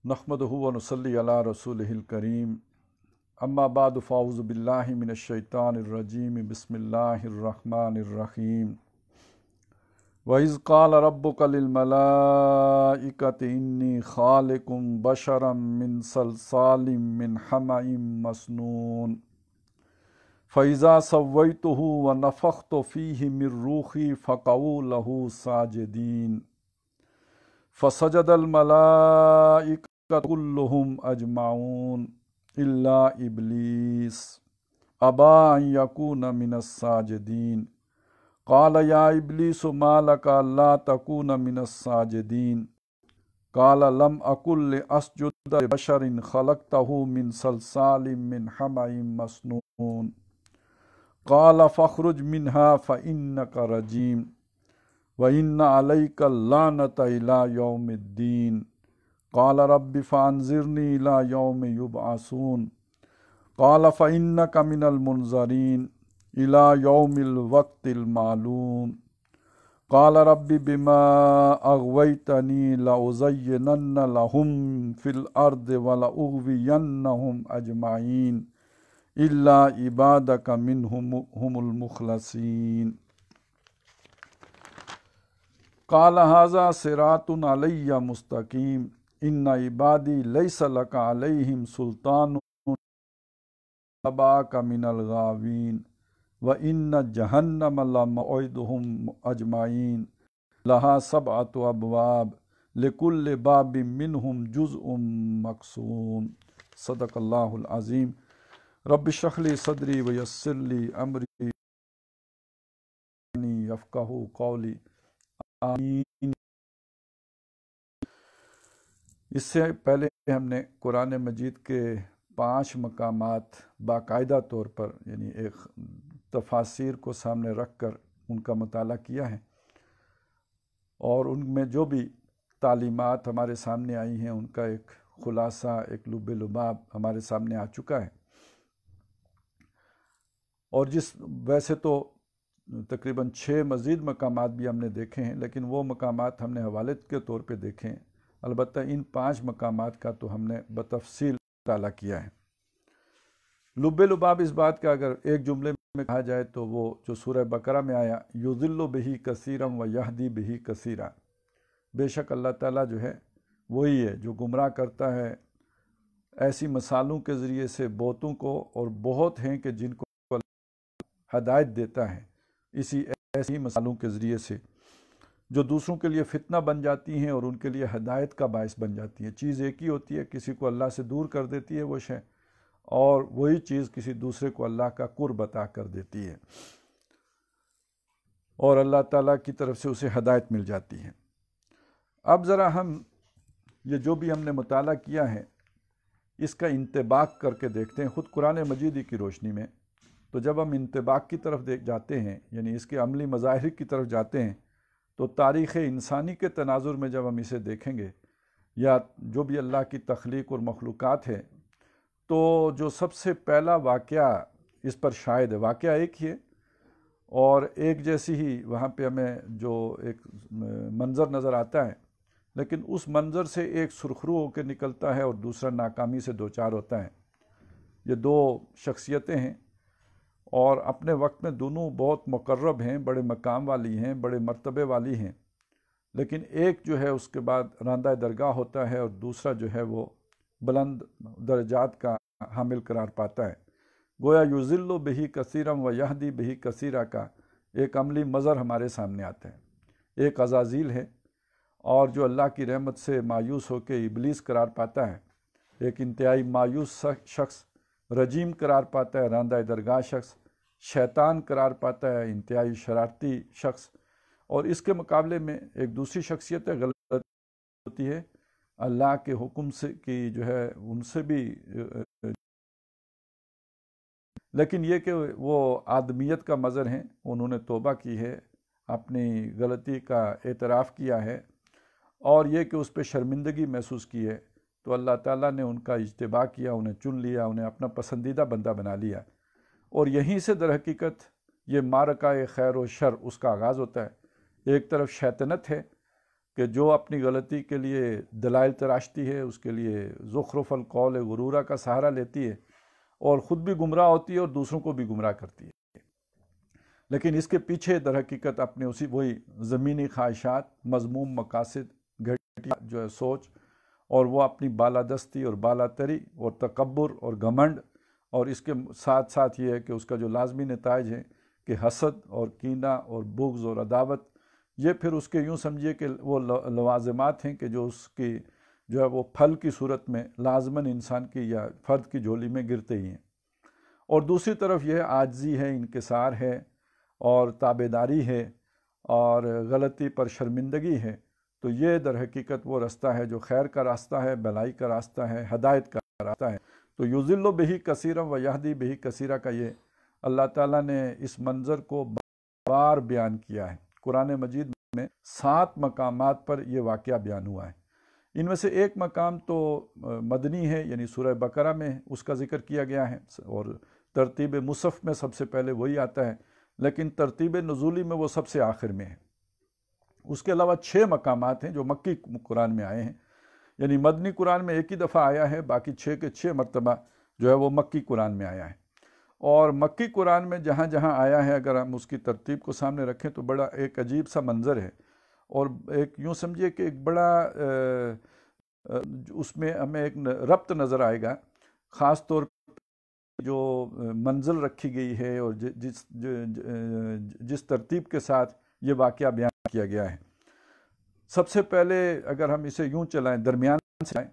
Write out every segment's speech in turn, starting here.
نحمدہ و نصلی علی رسولہ الکریم اما بعد فاعوذ باللہ من الشیطان الرجیم بسم اللہ الرحمن الرحیم وَإِذْ قَالَ رَبُّكَ لِلْمَلَائِكَةِ إِنِّي خَالِقٌ بَشَرًا مِّن صَلْصَالٍ مِّنْ حَمَإٍ مَّسْنُونٍ فَإِذَا سَوَّيْتُهُ وَنَفَخْتُ فِيهِ مِن رُّوحِي فَقَعُوا لَهُ سَاجِدِينَ فَسَجَدَ الْمَلَائِكَةُ كُلُّهُمْ أَجْمَعُونَ إِلَّا إِبْلِيسَ أَبَىٰ أَن يَكُونَ مِنَ السَّاجِدِينَ قَالَ يَا إِبْلِيسُ مَا لَكَ أَلَّا تَكُونَ مِنَ السَّاجِدِينَ قَالَ لَمْ أَكُن لِأَسْجُدَ لِبَشَرٍ خَلَقْتَهُ مِن صَلْصَالٍ مِّنْ حَمَإٍ مَّسْنُونٍ قَالَ فَاخْرُجْ مِنْهَا فَإِنَّكَ رَجِيمٌ وَإِنَّ عَلَيْكَ اللَّعْنَةَ إِلَىٰ يَوْمِ الدِّينِ قَالَ رَبِّ فَأَنظِرْنِي إِلَىٰ يَوْمِ يُبْعَثُونَ قَالَ فَإِنَّكَ مِنَ الْمُنظَرِينَ إِلَىٰ يَوْمِ الْوَقْتِ الْمَعْلُومِ قَالَ رَبِّ بِمَا أَغْوَيْتَنِي لَأُزَيِّنَنَّ لَهُمْ فِي الْأَرْضِ وَلَأُغْوِيَنَّهُمْ أَجْمَعِينَ إِلَّا عِبَادَكَ مِنْهُمُ الْمُخْلَصِينَ قَالَ هَٰذَا صِرَاطٌ عَلَيَّ مُسْتَقِيمٌ إِنَّ عِبَادِي لَيْسَ لَكَ عَلَيْهِمْ سُلْطَانٌ اتَّبَعَكَ مِنَ الْغَاوِينَ وَإِنَّ جَهَنَّمَ لَمَوْعِدُهُمْ أَجْمَعِينَ لَهَا سَبْعَةُ أَبْوَابٍ لِكُلِّ بَابٍ مِّنْهُمْ جُزْءٌ مَّقْسُومٌ صدق اللہ العظیم رب اشرح لي صدری ویسر لي امری یفقہوا قولی آمین۔ اس سے پہلے ہم نے قرآن مجید کے 5 مقامات باقاعدہ طور پر یعنی ایک تفاسیر کو سامنے رکھ کر ان کا مطالعہ کیا ہے، اور ان میں جو بھی تعلیمات ہمارے سامنے آئی ہیں ان کا ایک خلاصہ، ایک لب لباب ہمارے سامنے آ چکا ہے۔ اور ویسے تو تقریباً 6 مزید مقامات بھی ہم نے دیکھے ہیں، لیکن وہ مقامات ہم نے حوالے کے طور پہ دیکھے ہیں۔ البتہ ان 5 مقامات کا تو ہم نے بتفصیل مطالعہ کیا ہے۔ لب لباب اس بات کا اگر ایک جملے میں کہا جائے تو وہ جو سورہ بقرہ میں آیا یضل بہ کثیرا ویہدی بہ کثیرا، بے شک اللہ تعالیٰ جو ہے وہی ہے جو گمراہ کرتا ہے ایسی مثالوں کے ذریعے سے بہتوں کو، اور بہت ہیں کہ جن کو ہدایت دیتا ہے ایسی مثالوں کے ذریعے سے جو دوسروں کے لیے فتنہ بن جاتی ہیں اور ان کے لیے ہدایت کا باعث بن جاتی ہیں۔ چیز ایک ہی ہوتی ہے، کسی کو اللہ سے دور کر دیتی ہے وہ شے، اور وہی چیز کسی دوسرے کو اللہ کا قرب عطا کر دیتی ہے اور اللہ تعالیٰ کی طرف سے اسے ہدایت مل جاتی ہے۔ اب ذرا ہم یہ جو بھی ہم نے مطالعہ کیا ہے اس کا انطباق کر کے دیکھتے ہیں خود قرآن مجید کی روشنی میں۔ تو جب ہم انطباق کی طرف جاتے ہیں، یعنی اس کے عملی مظاہر کی طرف جاتے ہیں، تو تاریخ انسانی کے تناظر میں جب ہم اسے دیکھیں گے یا جو بھی اللہ کی تخلیق اور مخلوقات ہے، تو جو سب سے پہلا واقعہ اس پر شاہد ہے، واقعہ ایک ہی ہے اور ایک جیسی ہی وہاں پہ ہمیں جو ایک منظر نظر آتا ہے، لیکن اس منظر سے ایک سرخرو ہو کے نکلتا ہے اور دوسرا ناکامی سے دوچار ہوتا ہے۔ یہ 2 شخصیتیں ہیں اور اپنے وقت میں دونوں بہت مقرب ہیں، بڑے مقام والی ہیں، بڑے مرتبے والی ہیں، لیکن ایک جو ہے اس کے بعد راندہ درگاہ ہوتا ہے اور دوسرا جو ہے وہ بلند درجات کا حامل قرار پاتا ہے۔ گویا یضل بہ کثیرا ویہدی بہ کثیرا کا ایک عملی مظہر ہمارے سامنے آتا ہے۔ ایک عزازیل ہے اور جو اللہ کی رحمت سے مایوس ہو کے ابلیس قرار پاتا ہے، ایک انتہائی مایوس شخص رجیم قرار پاتا ہے، راندہ درگاہ شخص شیطان قرار پاتا ہے، انتہائی شرارتی شخص، اور اس کے مقابلے میں ایک دوسری شخصیت غلط ہوتی ہے اللہ کے حکم سے کی جو ہے ان سے بھی، لیکن یہ کہ وہ آدمیت کا مظہر ہیں، انہوں نے توبہ کی ہے، اپنی غلطی کا اعتراف کیا ہے، اور یہ کہ اس پہ شرمندگی محسوس کی ہے، تو اللہ تعالیٰ نے ان کا اجتباء کیا، انہیں چن لیا، انہیں اپنا پسندیدہ بندہ بنا لیا، اور یہیں سے در حقیقت یہ معرکہ خیر و شر اس کا آغاز ہوتا ہے۔ ایک طرف شیطنت ہے کہ جو اپنی غلطی کے لیے دلائل تراشتی ہے، اس کے لیے زخرف القول غرورہ کا سہارا لیتی ہے اور خود بھی گمراہ ہوتی ہے اور دوسروں کو بھی گمراہ کرتی ہے، لیکن اس کے پیچھے در حقیقت اپنے وہی زمینی خواہشات، مذموم مقاصد، گھٹیا جو ہے سوچ، اور وہ اپنی بالادستی اور بالاتری اور تکبر اور گھمنڈ، اور اس کے ساتھ ساتھ یہ ہے کہ اس کا جو لازمی نتائج ہے کہ حسد اور کینہ اور بغض اور عداوت، یہ پھر اس کے یوں سمجھیے کہ وہ لوازمات ہیں کہ جو اس کی جو ہے وہ پھل کی صورت میں لازماً انسان کی یا فرد کی جھولی میں گرتے ہی ہیں۔ اور دوسری طرف یہ عاجزی ہے، انکسار ہے اور تابعداری ہے اور غلطی پر شرمندگی ہے، تو یہ در حقیقت وہ راستہ ہے جو خیر کا راستہ ہے، بھلائی کا راستہ ہے، ہدایت کا راستہ ہے۔ تو یضل بہ کثیرا و یہدی بہ کثیرا کا یہ اللہ تعالیٰ نے اس منظر کو بار بیان کیا ہے۔ قرآن مجید میں 7 مقامات پر یہ واقعہ بیان ہوا ہے۔ ان میں سے ایک مقام تو مدنی ہے، یعنی سورہ بقرہ میں اس کا ذکر کیا گیا ہے، اور ترتیب مصحف میں سب سے پہلے وہی آتا ہے، لیکن ترتیب نزولی میں وہ سب سے آخر میں ہے۔ اس کے علاوہ 6 مقامات ہیں جو مکی قرآن میں آئے ہیں، یعنی مدنی قرآن میں ایک ہی دفعہ آیا ہے، باقی 6 کے 6 مرتبہ جو ہے وہ مکی قرآن میں آیا ہے۔ اور مکی قرآن میں جہاں جہاں آیا ہے، اگر ہم اس کی ترتیب کو سامنے رکھیں تو بڑا ایک عجیب سا منظر ہے، اور ایک یوں سمجھیے کہ ایک بڑا اس میں ہمیں ایک ربط نظر آئے گا، خاص طور پر جو منزل رکھی گئی ہے اور جس ترتیب کے ساتھ یہ واقعہ بیان کیا گیا ہے۔ سب سے پہلے اگر ہم اسے یوں چلائیں، درمیان سے چلائیں،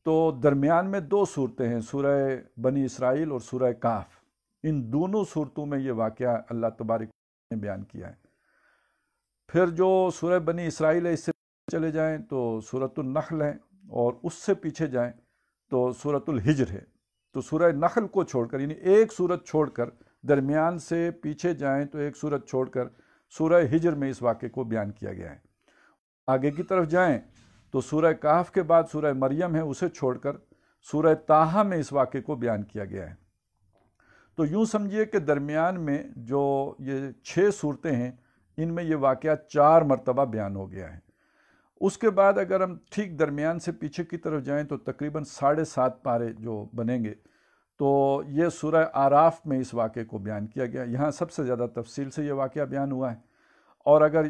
تو درمیان میں 2 صورتیں ہیں، سورہ بنی اسرائیل اور سورہ کہف۔ ان دونوں صورتوں میں یہ واقعہ اللہ تبارک نے بیان کیا ہے۔ پھر جو سورہ بنی اسرائیل ہے، اس سے چلے جائیں تو سورۃ النحل ہے، اور اس سے پیچھے جائیں تو سورۃ الحجر ہے۔ تو سورہ نحل کو چھوڑ کر، یعنی ایک سورت چھوڑ کر، درمیان سے پیچھے جائیں تو ایک سورت چھوڑ کر سورہ حجر میں اس واقعے کو بیان کیا گیا ہے۔ آگے کی طرف جائیں تو سورہ کہف کے بعد سورہ مریم ہے، اسے چھوڑ کر سورہ طٰہٰ میں اس واقعے کو بیان کیا گیا ہے۔ تو یوں سمجھیے کہ درمیان میں جو یہ 6 صورتیں ہیں، ان میں یہ واقعہ 4 مرتبہ بیان ہو گیا ہے۔ اس کے بعد اگر ہم ٹھیک درمیان سے پیچھے کی طرف جائیں تو تقریباً 7.5 پارے جو بنیں گے، تو یہ سورہ اعراف میں اس واقعے کو بیان کیا گیا، یہاں سب سے زیادہ تفصیل سے یہ واقعہ بیان ہوا ہے۔ اور اگر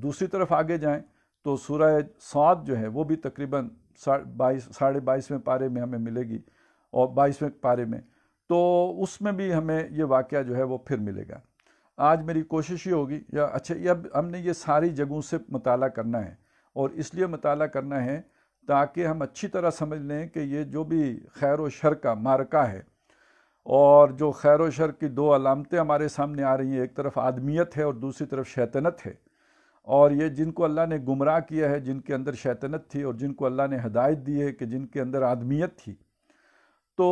دوسری طرف آگے جائیں تو سورہ صاد جو ہے وہ بھی تقریباً 22.5 پارے میں ہمیں ملے گی، اور 22ویں پارے میں، تو اس میں بھی ہمیں یہ واقعہ جو ہے وہ پھر ملے گا۔ آج میری کوشش یہ ہوگی، اب ہم نے یہ ساری جگہوں سے مطالعہ کرنا ہے، اور اس لیے مطالعہ کرنا ہے تاکہ ہم اچھی طرح سمجھ لیں کہ یہ جو بھی خیر و شر کا معرکہ ہے، اور جو خیر و شر کی 2 علامتیں ہمارے سامنے آ رہی ہیں، ایک طرف آدمیت ہے اور دوسری طرف شیطنت ہے، اور یہ جن کو اللہ نے گمراہ کیا ہے، جن کے اندر شیطنت تھی، اور جن کو اللہ نے ہدایت دی ہے کہ جن کے اندر آدمیت تھی، تو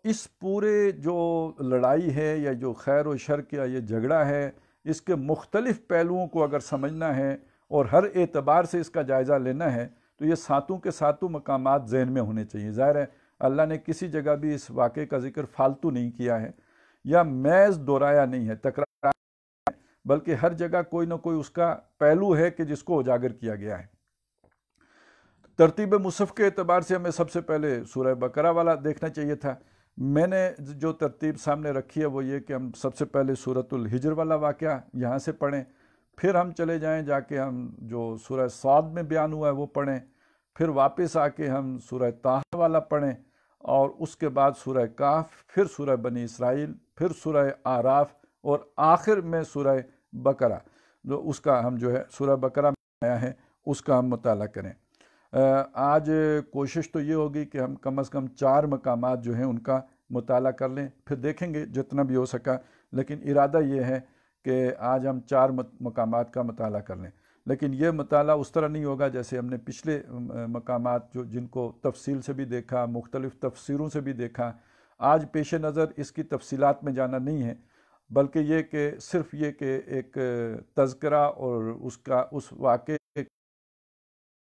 اس پورے جو لڑائی ہے یا جو خیر و شر کا یہ جھگڑا ہے، اس کے مختلف پہلوؤں کو اگر سمجھنا ہے اور ہر اعتبار سے اس کا جائزہ لینا ہے، تو یہ 7 کے 7 مقامات ذہن میں ہونے چاہیے۔ ظاہر ہے اللہ نے کسی جگہ بھی اس واقعے کا ذکر فالتو نہیں کیا ہے یا محض دہرایا نہیں ہے، تکرار، بلکہ ہر جگہ کوئی نہ کوئی اس کا پہلو ہے کہ جس کو اجاگر کیا گیا ہے۔ ترتیب مصحف کے اعتبار سے ہمیں سب سے پہلے سورہ بقرہ والا دیکھنا چاہیے تھا۔ میں نے جو ترتیب سامنے رکھی ہے وہ یہ کہ ہم سب سے پہلے سورۃ الحجر والا واقعہ یہاں سے پڑھیں، پھر ہم چلے جائیں جا کے ہم جو سورہ صاد میں بیان ہوا ہے وہ پڑھیں، پھر واپس آ کے ہم سورہ طٰہٰ والا پڑھیں، اور اس کے بعد سورہ کہف، پھر سورہ بنی اسرائیل، پھر سورہ اعراف، اور آخر میں سورہ بقرہ، جو اس کا ہم جو ہے سورہ بقرہ میں آیا ہے اس کا ہم مطالعہ کریں۔ آج کوشش تو یہ ہوگی کہ ہم کم از کم 4 مقامات جو ہیں ان کا مطالعہ کر لیں، پھر دیکھیں گے جتنا بھی ہو سکا، لیکن ارادہ یہ ہے کہ آج ہم 4 مقامات کا مطالعہ کر لیں۔ لیکن یہ مطالعہ اس طرح نہیں ہوگا جیسے ہم نے پچھلے مقامات جن کو تفصیل سے بھی دیکھا، مختلف تفسیروں سے بھی دیکھا۔ آج پیش نظر اس کی تفصیلات میں جانا نہیں ہے، بلکہ یہ کہ صرف یہ کہ ایک تذکرہ اور اس واقعے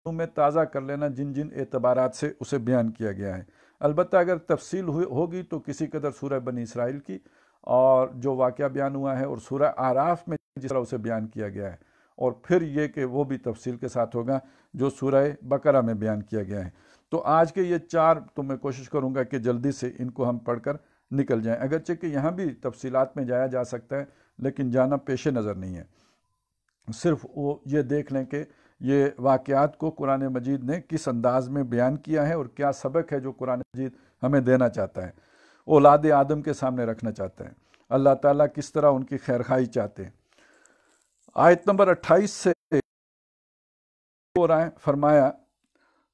میں تازہ کر لینا جن جن اعتبارات سے اسے بیان کیا گیا ہے۔ البتہ اگر تفصیل ہوگی تو کسی قدر سورہ بنی اسرائیل کی اور جو واقعہ بیان ہوا ہے، اور سورہ اعراف میں جس طرح اسے بیان کیا گیا ہے، اور پھر یہ کہ وہ بھی تفصیل کے ساتھ ہوگا جو سورہ بقرہ میں بیان کیا گیا ہے۔ تو آج کے یہ 4 تو میں کوشش کروں گا کہ جلدی سے ان کو ہم پڑھ کر نکل جائیں، اگرچہ کہ یہاں بھی تفصیلات میں جایا جا سکتا ہے لیکن جانا پیش نظر نہیں ہے۔ صرف وہ یہ دیکھ لیں کہ یہ واقعات کو قرآن مجید نے کس انداز میں بیان کیا ہے اور کیا سبق ہے جو قرآن مجید ہمیں دینا چاہتا ہے، اولاد آدم کے سامنے رکھنا چاہتا ہے، اللہ تعالیٰ کس طرح ان کی خیرخواہی چاہتے ہیں۔ آیت نمبر 28 سے ہو رہا ہے، فرمایا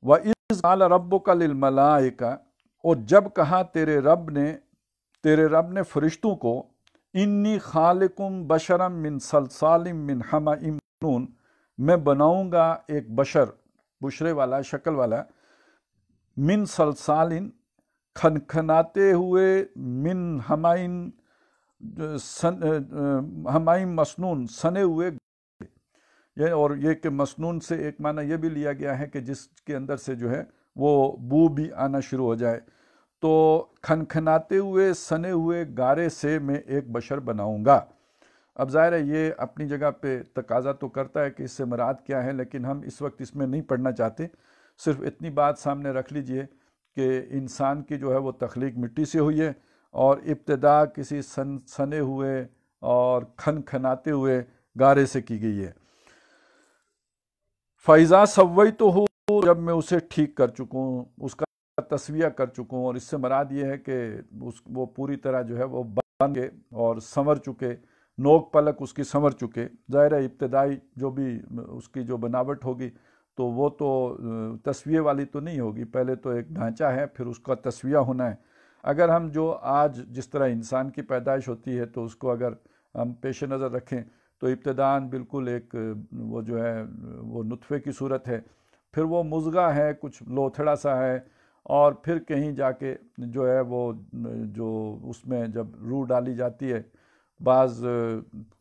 وَإِذْ قَالَ رَبُّكَ لِلْمَلَائِكَةِ، اور جب کہا تیرے رب نے فرشتوں کو، انی خالقم بشرا من صلصال من حمأ مسنون، میں بناؤں گا ایک بشر، بشرے والا، شکل والا، من صلصال، کھنکھناتے ہوئے، من حمائم مسنون، سنے ہوئے، اور یہ کہ مسنون سے ایک معنی یہ بھی لیا گیا ہے کہ جس کے اندر سے جو ہے وہ بو بھی آنا شروع ہو جائے، تو کھنکھناتے ہوئے سنے ہوئے گارے سے میں ایک بشر بناؤں گا۔ اب ظاہر ہے یہ اپنی جگہ پہ تقاضا تو کرتا ہے کہ اس سے مراد کیا ہے، لیکن ہم اس وقت اس میں نہیں پڑھنا چاہتے، صرف اتنی بات سامنے رکھ لیجئے کہ انسان کی جو ہے وہ تخلیق مٹی سے ہوئی ہے اور ابتدا کسی سنے ہوئے اور کھنکھناتے ہوئے گارے سے کی گئی ہے۔ فَإِذَا سَوَّيْتُهُ، جب میں اسے ٹھیک کر چکوں، اس کا تسویہ کر چکوں، اور اس سے مراد یہ ہے کہ وہ پوری طرح جو ہے وہ بن گئے اور سنور چکے، نوک پلک اس کی سنور چکے۔ ظاہر ہے ابتدائی جو بھی اس کی جو بناوٹ ہوگی تو وہ تو تسویہ والی تو نہیں ہوگی، پہلے تو ایک ڈھانچہ ہے پھر اس کا تسویہ ہونا ہے۔ اگر ہم جو آج جس طرح انسان کی پیدائش ہوتی ہے تو اس کو اگر ہم پیش نظر رکھیں تو ابتداً بالکل ایک وہ جو ہے وہ نطفے کی صورت ہے، پھر وہ مضغہ ہے، کچھ لوتھڑا سا ہے، اور پھر کہیں جا کے جو ہے وہ جو اس میں جب روح ڈالی جاتی ہے، بعض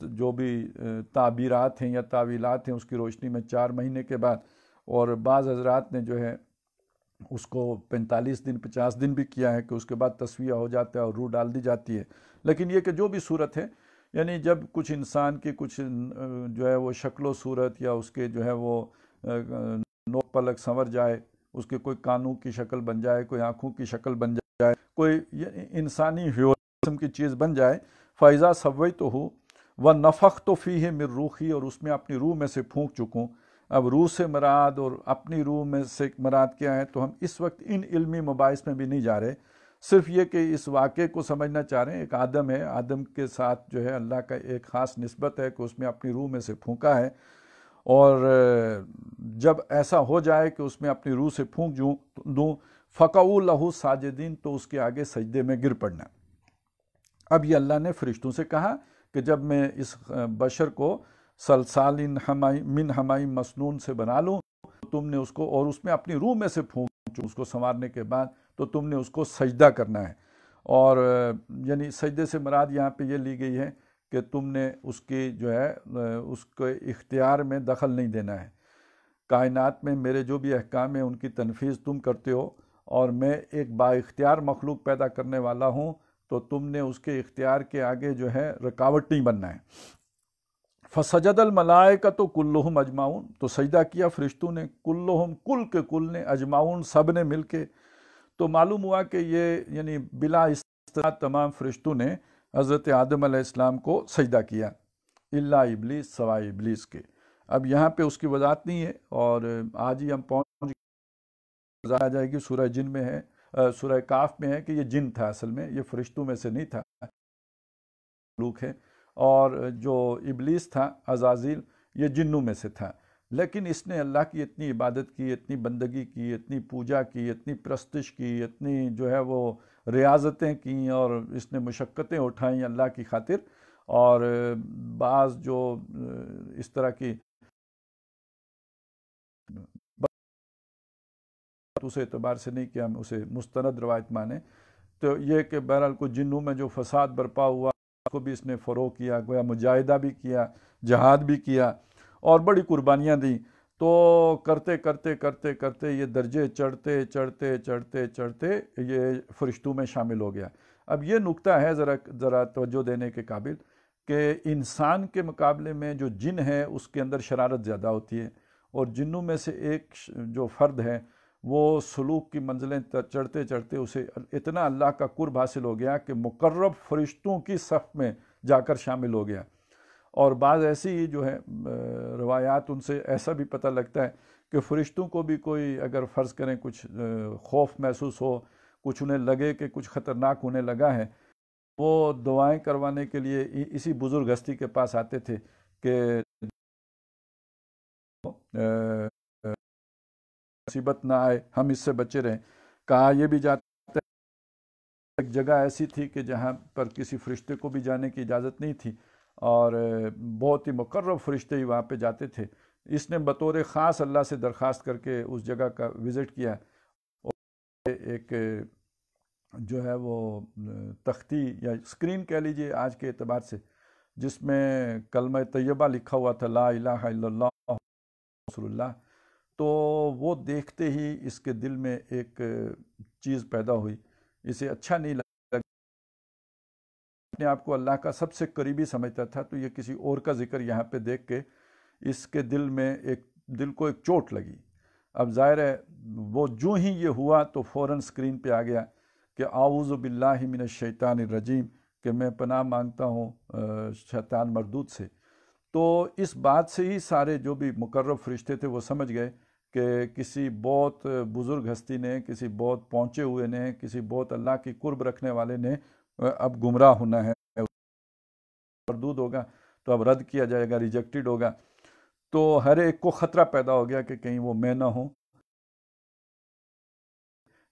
جو بھی تعبیرات ہیں یا تعویلات ہیں اس کی روشنی میں 4 مہینے کے بعد، اور بعض حضرات نے جو ہے اس کو 45 دن 50 دن بھی کیا ہے کہ اس کے بعد تسویہ ہو جاتا ہے اور روح ڈال دی جاتی ہے۔ لیکن یہ کہ جو بھی صورت ہے، یعنی جب کچھ انسان کی کچھ جو ہے وہ شکل و صورت یا اس کے جو ہے وہ نوک پلک سنور جائے، اس کے کوئی کانوں کی شکل بن جائے، کوئی آنکھوں کی شکل بن جائے، کوئی انسانی قسم کی چیز بن جائے، فَإِذَا سَوَّيْتُهُ وَنَفَخْتُ فِيهِ مِن رُوحِي، اور اس میں اپنی روح میں سے پھونک چکوں۔ اب روح سے مراد اور اپنی روح میں سے مراد کیا ہے، تو ہم اس وقت ان علمی مباحث میں بھی نہیں جا رہے، صرف یہ کہ اس واقعے کو سمجھنا چاہ رہے ہیں۔ ایک آدم ہے، آدم کے ساتھ جو ہے اللہ کا ایک خاص نسبت ہے کہ اس میں اپنی روح میں سے پھونکا ہے، اور جب ایسا ہو جائے کہ اس میں اپنی روح سے پھونک دوں، فَقَعُوا لَهُ ساجدین، تو اس کے آگے سجدے میں گر پڑنا۔ اب یہ اللہ نے فرشتوں سے کہا کہ جب میں اس بشر کو صلصال من حمأ مسنون سے بنا لوں، تم نے اس کو، اور اس میں اپنی روح میں سے پھونک اس کو سنوارنے کے بعد، تو تم نے اس کو سجدہ کرنا ہے۔ اور یعنی سجدے سے مراد یہاں پہ یہ لی گئی ہے کہ تم نے اس کی جو ہے اس کے اختیار میں دخل نہیں دینا ہے۔ کائنات میں میرے جو بھی احکام ہیں ان کی تنفیذ تم کرتے ہو، اور میں ایک با اختیار مخلوق پیدا کرنے والا ہوں، تو تم نے اس کے اختیار کے آگے جو ہے رکاوٹ نہیں بننا ہے۔ فَسَجَدَ الْمَلَائِكَةُ كُلُّهُمْ أَجْمَعُونَ، تو سجدہ کیا فرشتوں نے، کلہم، کل کے کل نے، اجمعون، سب نے مل کے۔ تو معلوم ہوا کہ یہ یعنی بلا استثناء تمام فرشتوں نے حضرت آدم علیہ السلام کو سجدہ کیا، الا ابلیس، سوائے ابلیس کے۔ اب یہاں پہ اس کی وضاحت نہیں ہے، اور آج ہی ہم پہنچ آ جائے گی، سورہ جن میں ہے، سورہ کاف میں ہے کہ یہ جن تھا، اصل میں یہ فرشتوں میں سے نہیں تھا، مخلوق ہے، اور جو ابلیس تھا عزازیل، یہ جنوں میں سے تھا۔ لیکن اس نے اللہ کی اتنی عبادت کی، اتنی بندگی کی، اتنی پوجا کی، اتنی پرستش کی، اتنی جو ہے وہ ریاضتیں کیں، اور اس نے مشقتیں اٹھائیں اللہ کی خاطر، اور بعض جو اس طرح کی اس اعتبار سے نہیں کہ ہم اسے مستند روایت مانیں، تو یہ کہ بہرحال کو جنوں میں جو فساد برپا ہوا اس کو بھی اس نے فروغ کیا، گویا مجاہدہ بھی کیا، جہاد بھی کیا، اور بڑی قربانیاں دیں۔ تو کرتے کرتے کرتے کرتے یہ درجے چڑھتے چڑھتے چڑھتے چڑھتے یہ فرشتوں میں شامل ہو گیا۔ اب یہ نکتہ ہے ذرا توجہ دینے کے قابل کہ انسان کے مقابلے میں جو جن ہے اس کے اندر شرارت زیادہ ہوتی ہے، اور جنوں میں سے ایک جو فرد ہے وہ سلوک کی منزلیں چڑھتے چڑھتے اسے اتنا اللہ کا قرب حاصل ہو گیا کہ مقرب فرشتوں کی صف میں جا کر شامل ہو گیا۔ اور بعض ایسی جو ہے روایات ان سے ایسا بھی پتہ لگتا ہے کہ فرشتوں کو بھی کوئی اگر فرض کریں کچھ خوف محسوس ہو، کچھ انہیں لگے کہ کچھ خطرناک ہونے لگا ہے، وہ دعائیں کروانے کے لیے اسی بزرگ ہستی کے پاس آتے تھے کہ مصیبت نہ آئے، ہم اس سے بچے رہیں۔ کہا یہ بھی جاتا ہے ایک جگہ ایسی تھی کہ جہاں پر کسی فرشتے کو بھی جانے کی اجازت نہیں تھی، اور بہت ہی مقرب فرشتے ہی وہاں پہ جاتے تھے۔ اس نے بطور خاص اللہ سے درخواست کر کے اس جگہ کا وزٹ کیا، اور ایک جو ہے وہ تختی یا اسکرین کہہ لیجئے آج کے اعتبار سے، جس میں کلمہ طیبہ لکھا ہوا تھا، لا الہ الا اللہ رسول اللہ، تو وہ دیکھتے ہی اس کے دل میں ایک چیز پیدا ہوئی، اسے اچھا نہیں لگا، اپنے آپ کو اللہ کا سب سے قریبی سمجھتا تھا، تو یہ کسی اور کا ذکر یہاں پہ دیکھ کے اس کے دل کو ایک چوٹ لگی۔ اب ظاہر ہے وہ جو ہی یہ ہوا تو فوراً اسکرین پہ آ گیا کہ اعوذ باللہ من الشیطان الرجیم، کہ میں پناہ مانگتا ہوں شیطان مردود سے۔ تو اس بات سے ہی سارے جو بھی مقرب فرشتے تھے وہ سمجھ گئے کہ کسی بہت بزرگ ہستی نے، کسی بہت پہنچے ہوئے نے، کسی بہت اللہ کی قرب رکھنے والے نے اب گمراہ ہونا ہے، مردود ہوگا تو اب رد کیا جائے گا، ریجیکٹڈ ہوگا۔ تو ہر ایک کو خطرہ پیدا ہو گیا کہ کہیں وہ میں نہ ہوں،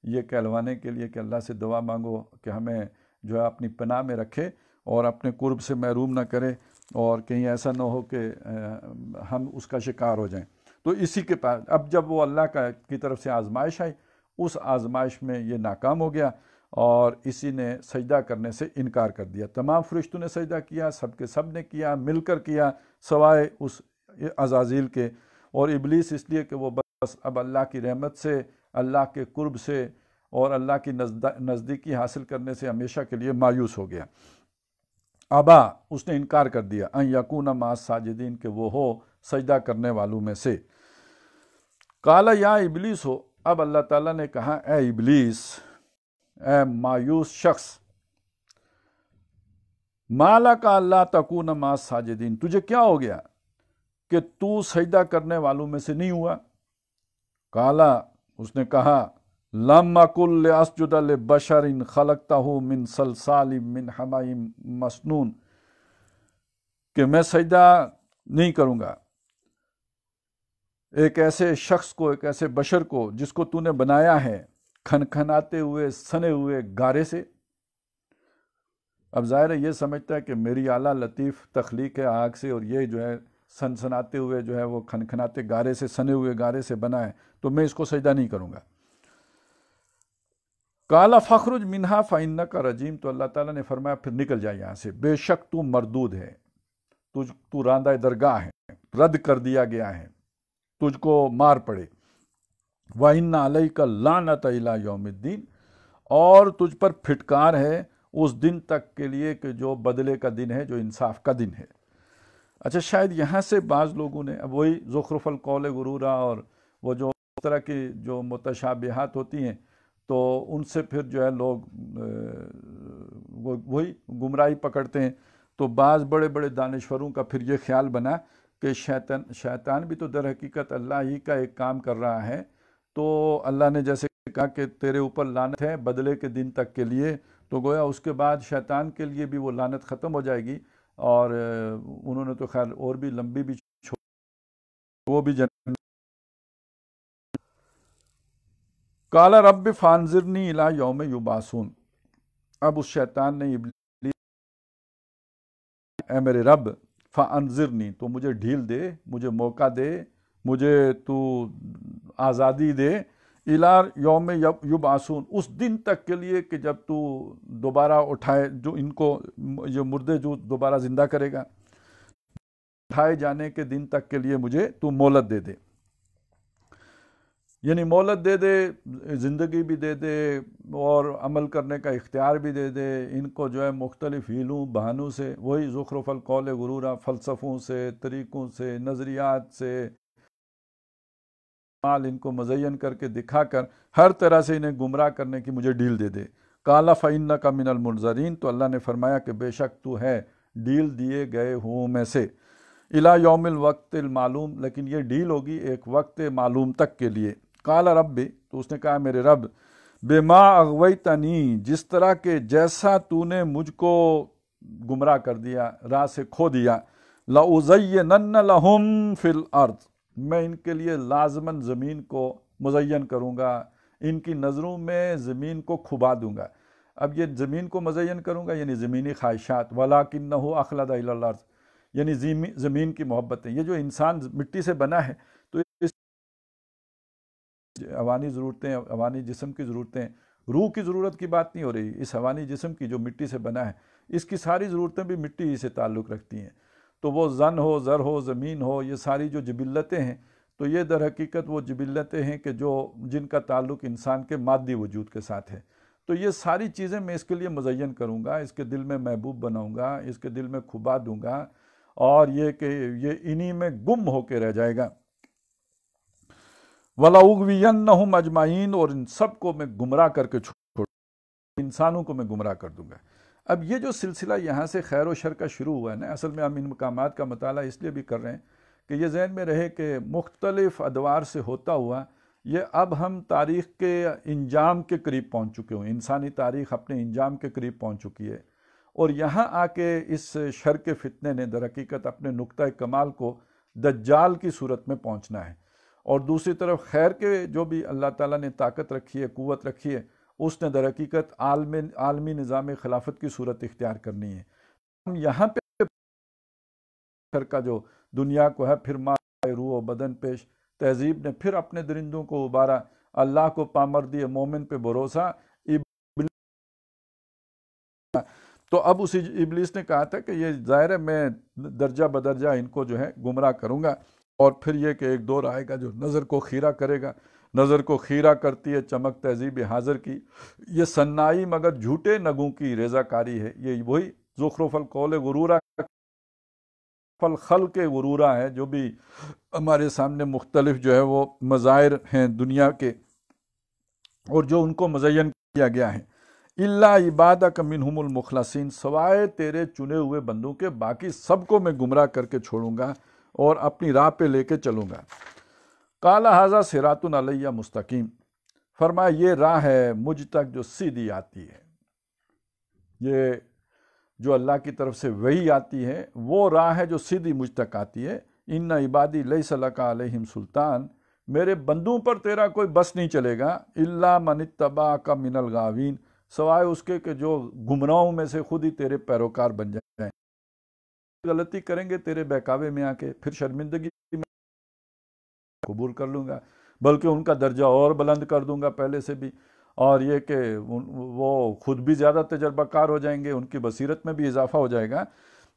یہ کہلوانے کے لیے کہ اللہ سے دعا مانگو کہ ہمیں جو ہے اپنی پناہ میں رکھے اور اپنے قرب سے محروم نہ کرے، اور کہیں ایسا نہ ہو کہ ہم اس کا شکار ہو جائیں۔ تو اسی کے پاس اب جب وہ اللہ کی طرف سے آزمائش آئی، اس آزمائش میں یہ ناکام ہو گیا، اور اسی نے سجدہ کرنے سے انکار کر دیا۔ تمام فرشتوں نے سجدہ کیا، سب کے سب نے کیا، مل کر کیا، سوائے اس عزازیل کے، اور ابلیس اس لیے کہ وہ بس اب اللہ کی رحمت سے، اللہ کے قرب سے اور اللہ کی نزدیکی حاصل کرنے سے ہمیشہ کے لیے مایوس ہو گیا۔ ابا، اس نے انکار کر دیا، ان یکون مع الساجدین، کہ وہ ہو سجدہ کرنے والوں میں سے۔ قال یا ابلیس ہو، اب اللہ تعالیٰ نے کہا اے ابلیس، اے مایوس شخص، ما لک الا تکون مع الساجدین، تجھے کیا ہو گیا کہ تو سجدہ کرنے والوں میں سے نہیں ہوا؟ قال، اس نے کہا لم اکن لاسجد لبشر خلقتہ من صلصال من حمأ مسنون، کہ میں سجدہ نہیں کروں گا ایک ایسے شخص کو، ایک ایسے بشر کو جس کو تو نے بنایا ہے کھنکھناتے ہوئے سنے ہوئے گارے سے۔ اب ظاہر ہے یہ سمجھتا ہے کہ میری اعلیٰ لطیف تخلیق ہے آگ سے، اور یہ جو ہے سنسناتے ہوئے جو ہے وہ کھنکھناتے گارے سے، سنے ہوئے گارے سے بنا ہے، تو میں اس کو سجدہ نہیں کروں گا۔ قال فاخرج منہا فإنک رجیم، تو اللہ تعالیٰ نے فرمایا پھر نکل جائے یہاں سے، بے شک تو مردود ہے، تو راندہ درگاہ ہے، رد کر دیا گیا ہے، تجھ کو مار پڑے۔ وَإِنَّ عَلَيْكَ اللَّعْنَةَ إِلَىٰ يَوْمِ الدِّينِ، اور تجھ پر پھٹکار ہے اس دن تک کے لیے کہ جو بدلے کا دن ہے، جو انصاف کا دن ہے۔ اچھا، شاید یہاں سے بعض لوگوں نے اب وہی زخرف القول غرورا، اور وہ جو اس طرح کی جو متشابہات ہوتی ہیں، تو ان سے پھر جو ہے لوگ وہی گمراہی پکڑتے ہیں۔ تو بعض بڑے بڑے دانشوروں کا پھر یہ خیال بنا کہ شیطان بھی تو در حقیقت اللہ ہی کا ایک کام کر رہا ہے، تو اللہ نے جیسے کہا کہ تیرے اوپر لعنت ہے بدلے کے دن تک کے لیے، تو گویا اس کے بعد شیطان کے لیے بھی وہ لعنت ختم ہو جائے گی، اور انہوں نے تو خیر اور بھی لمبی بھی وہ بھی جنت۔ قال رب فانظرنی الی یوم یبعثون، اب اس شیطان نے اے میرے رب فانظرنی، تو مجھے ڈھیل دے، مجھے موقع دے، مجھے تو آزادی دے، الی یوم یبعثون، اس دن تک کے لیے کہ جب تو دوبارہ اٹھائے، جو ان کو یہ مردے جو دوبارہ زندہ کرے گا، اٹھائے جانے کے دن تک کے لیے مجھے تو مہلت دے دے۔ یعنی مہلت دے دے، زندگی بھی دے دے اور عمل کرنے کا اختیار بھی دے دے، ان کو جو ہے مختلف ہیلوں بہانوں سے، وہی زخرف القول غرورا، فلسفوں سے، طریقوں سے، نظریات سے مال ان کو مزین کر کے دکھا کر ہر طرح سے انہیں گمراہ کرنے کی مجھے ڈیل دے دے۔ قال فإنک من المنظرین، تو اللہ نے فرمایا کہ بے شک تو ہے ڈیل دیے گئے ہوں میں سے، الی یوم الوقت المعلوم، لیکن یہ ڈیل ہوگی ایک وقت معلوم تک کے لیے۔ قال ربی، تو اس نے کہا میرے رب، بما اغویتنی، جس طرح کہ جیسا تو نے مجھ کو گمراہ کر دیا، راہ سے کھو دیا، لأزینن لہم فی الارض، میں ان کے لیے لازماً زمین کو مزین کروں گا، ان کی نظروں میں زمین کو کھبا دوں گا۔ اب یہ زمین کو مزین کروں گا یعنی زمینی خواہشات، وَلَٰكِنَّهُ أَخْلَدَ إِلَى الْأَرْضِ، یعنی زمین کی محبتیں۔ یہ جو انسان مٹی سے بنا ہے تو اس حیوانی ضرورتیں، حیوانی جسم کی ضرورتیں، روح کی ضرورت کی بات نہیں ہو رہی، اس حیوانی جسم کی جو مٹی سے بنا ہے اس کی ساری ضرورتیں بھی مٹی ہی سے تعلق رکھتی ہیں۔ تو وہ زن ہو، زر ہو، زمین ہو، یہ ساری جو جبلتیں ہیں تو یہ در حقیقت وہ جبلتیں ہیں کہ جن کا تعلق انسان کے مادی وجود کے ساتھ ہے۔ تو یہ ساری چیزیں میں اس کے لیے مزین کروں گا، اس کے دل میں محبوب بناؤں گا، اس کے دل میں کھبا دوں گا، اور یہ کہ یہ انہی میں گم ہو کے رہ جائے گا۔ وَلَأُغْوِيَنَّهُمْ أَجْمَعِينَ، اور ان سب کو میں گمراہ کر کے چھوڑ، انسانوں کو میں گمراہ کر دوں گا۔ اب یہ جو سلسلہ یہاں سے خیر و شر کا شروع ہوا ہے نا، اصل میں ہم ان مقامات کا مطالعہ اس لیے بھی کر رہے ہیں کہ یہ ذہن میں رہے کہ مختلف ادوار سے ہوتا ہوا یہ اب ہم تاریخ کے انجام کے قریب پہنچ چکے ہوں، انسانی تاریخ اپنے انجام کے قریب پہنچ چکی ہے، اور یہاں آ کے اس شر کے فتنے نے در حقیقت اپنے نقطہ کمال کو دجال کی صورت میں پہنچنا ہے، اور دوسری طرف خیر کے جو بھی اللہ تعالیٰ نے طاقت رکھی ہے، قوت رکھی ہے، اس نے در حقیقت عالمی نظام خلافت کی صورت اختیار کرنی ہے۔ ہم یہاں پہ شر کا جو دنیا کو ہے، پھر مائے روح و بدن پیش، تہذیب نے پھر اپنے درندوں کو ابارا، اللہ کو پامردی مومن پہ بھروسہ، تو اب اسی ابلیس نے کہا تھا کہ یہ ظاہر ہے میں درجہ بدرجہ ان کو جو ہے گمراہ کروں گا، اور پھر یہ کہ ایک دور آئے گا جو نظر کو خیرہ کرے گا، نظر کو خیرہ کرتی ہے چمک تہذیب حاضر کی، یہ صنائی مگر جھوٹے نگوں کی رضا کاری ہے، یہ وہی زخرف القول غرورا فالخلق غرورا ہے جو بھی ہمارے سامنے مختلف جو ہے وہ مظاہر ہیں دنیا کے، اور جو ان کو مزین کیا گیا ہے۔ الا عبادک منہم المخلصین، سوائے تیرے چنے ہوئے بندوں کے باقی سب کو میں گمراہ کر کے چھوڑوں گا اور اپنی راہ پہ لے کے چلوں گا۔ قال ھذا صراط علیہ مستقیم، فرمایا یہ راہ ہے مجھ تک جو سیدھی آتی ہے، یہ جو اللہ کی طرف سے وحی آتی ہے وہ راہ ہے جو سیدھی مجھ تک آتی ہے۔ ان عبادی لیس لک علیہم سلطان، میرے بندوں پر تیرا کوئی بس نہیں چلے گا، الا من اتبعک من الغاوین، سوائے اس کے کہ جو گمراہوں میں سے خود ہی تیرے پیروکار بن جائیں، غلطی کریں گے تیرے بہکاوے میں آ کے، پھر شرمندگی میں قبول کر لوں گا، بلکہ ان کا درجہ اور بلند کر دوں گا پہلے سے بھی، اور یہ کہ وہ خود بھی زیادہ تجربہ کار ہو جائیں گے، ان کی بصیرت میں بھی اضافہ ہو جائے گا۔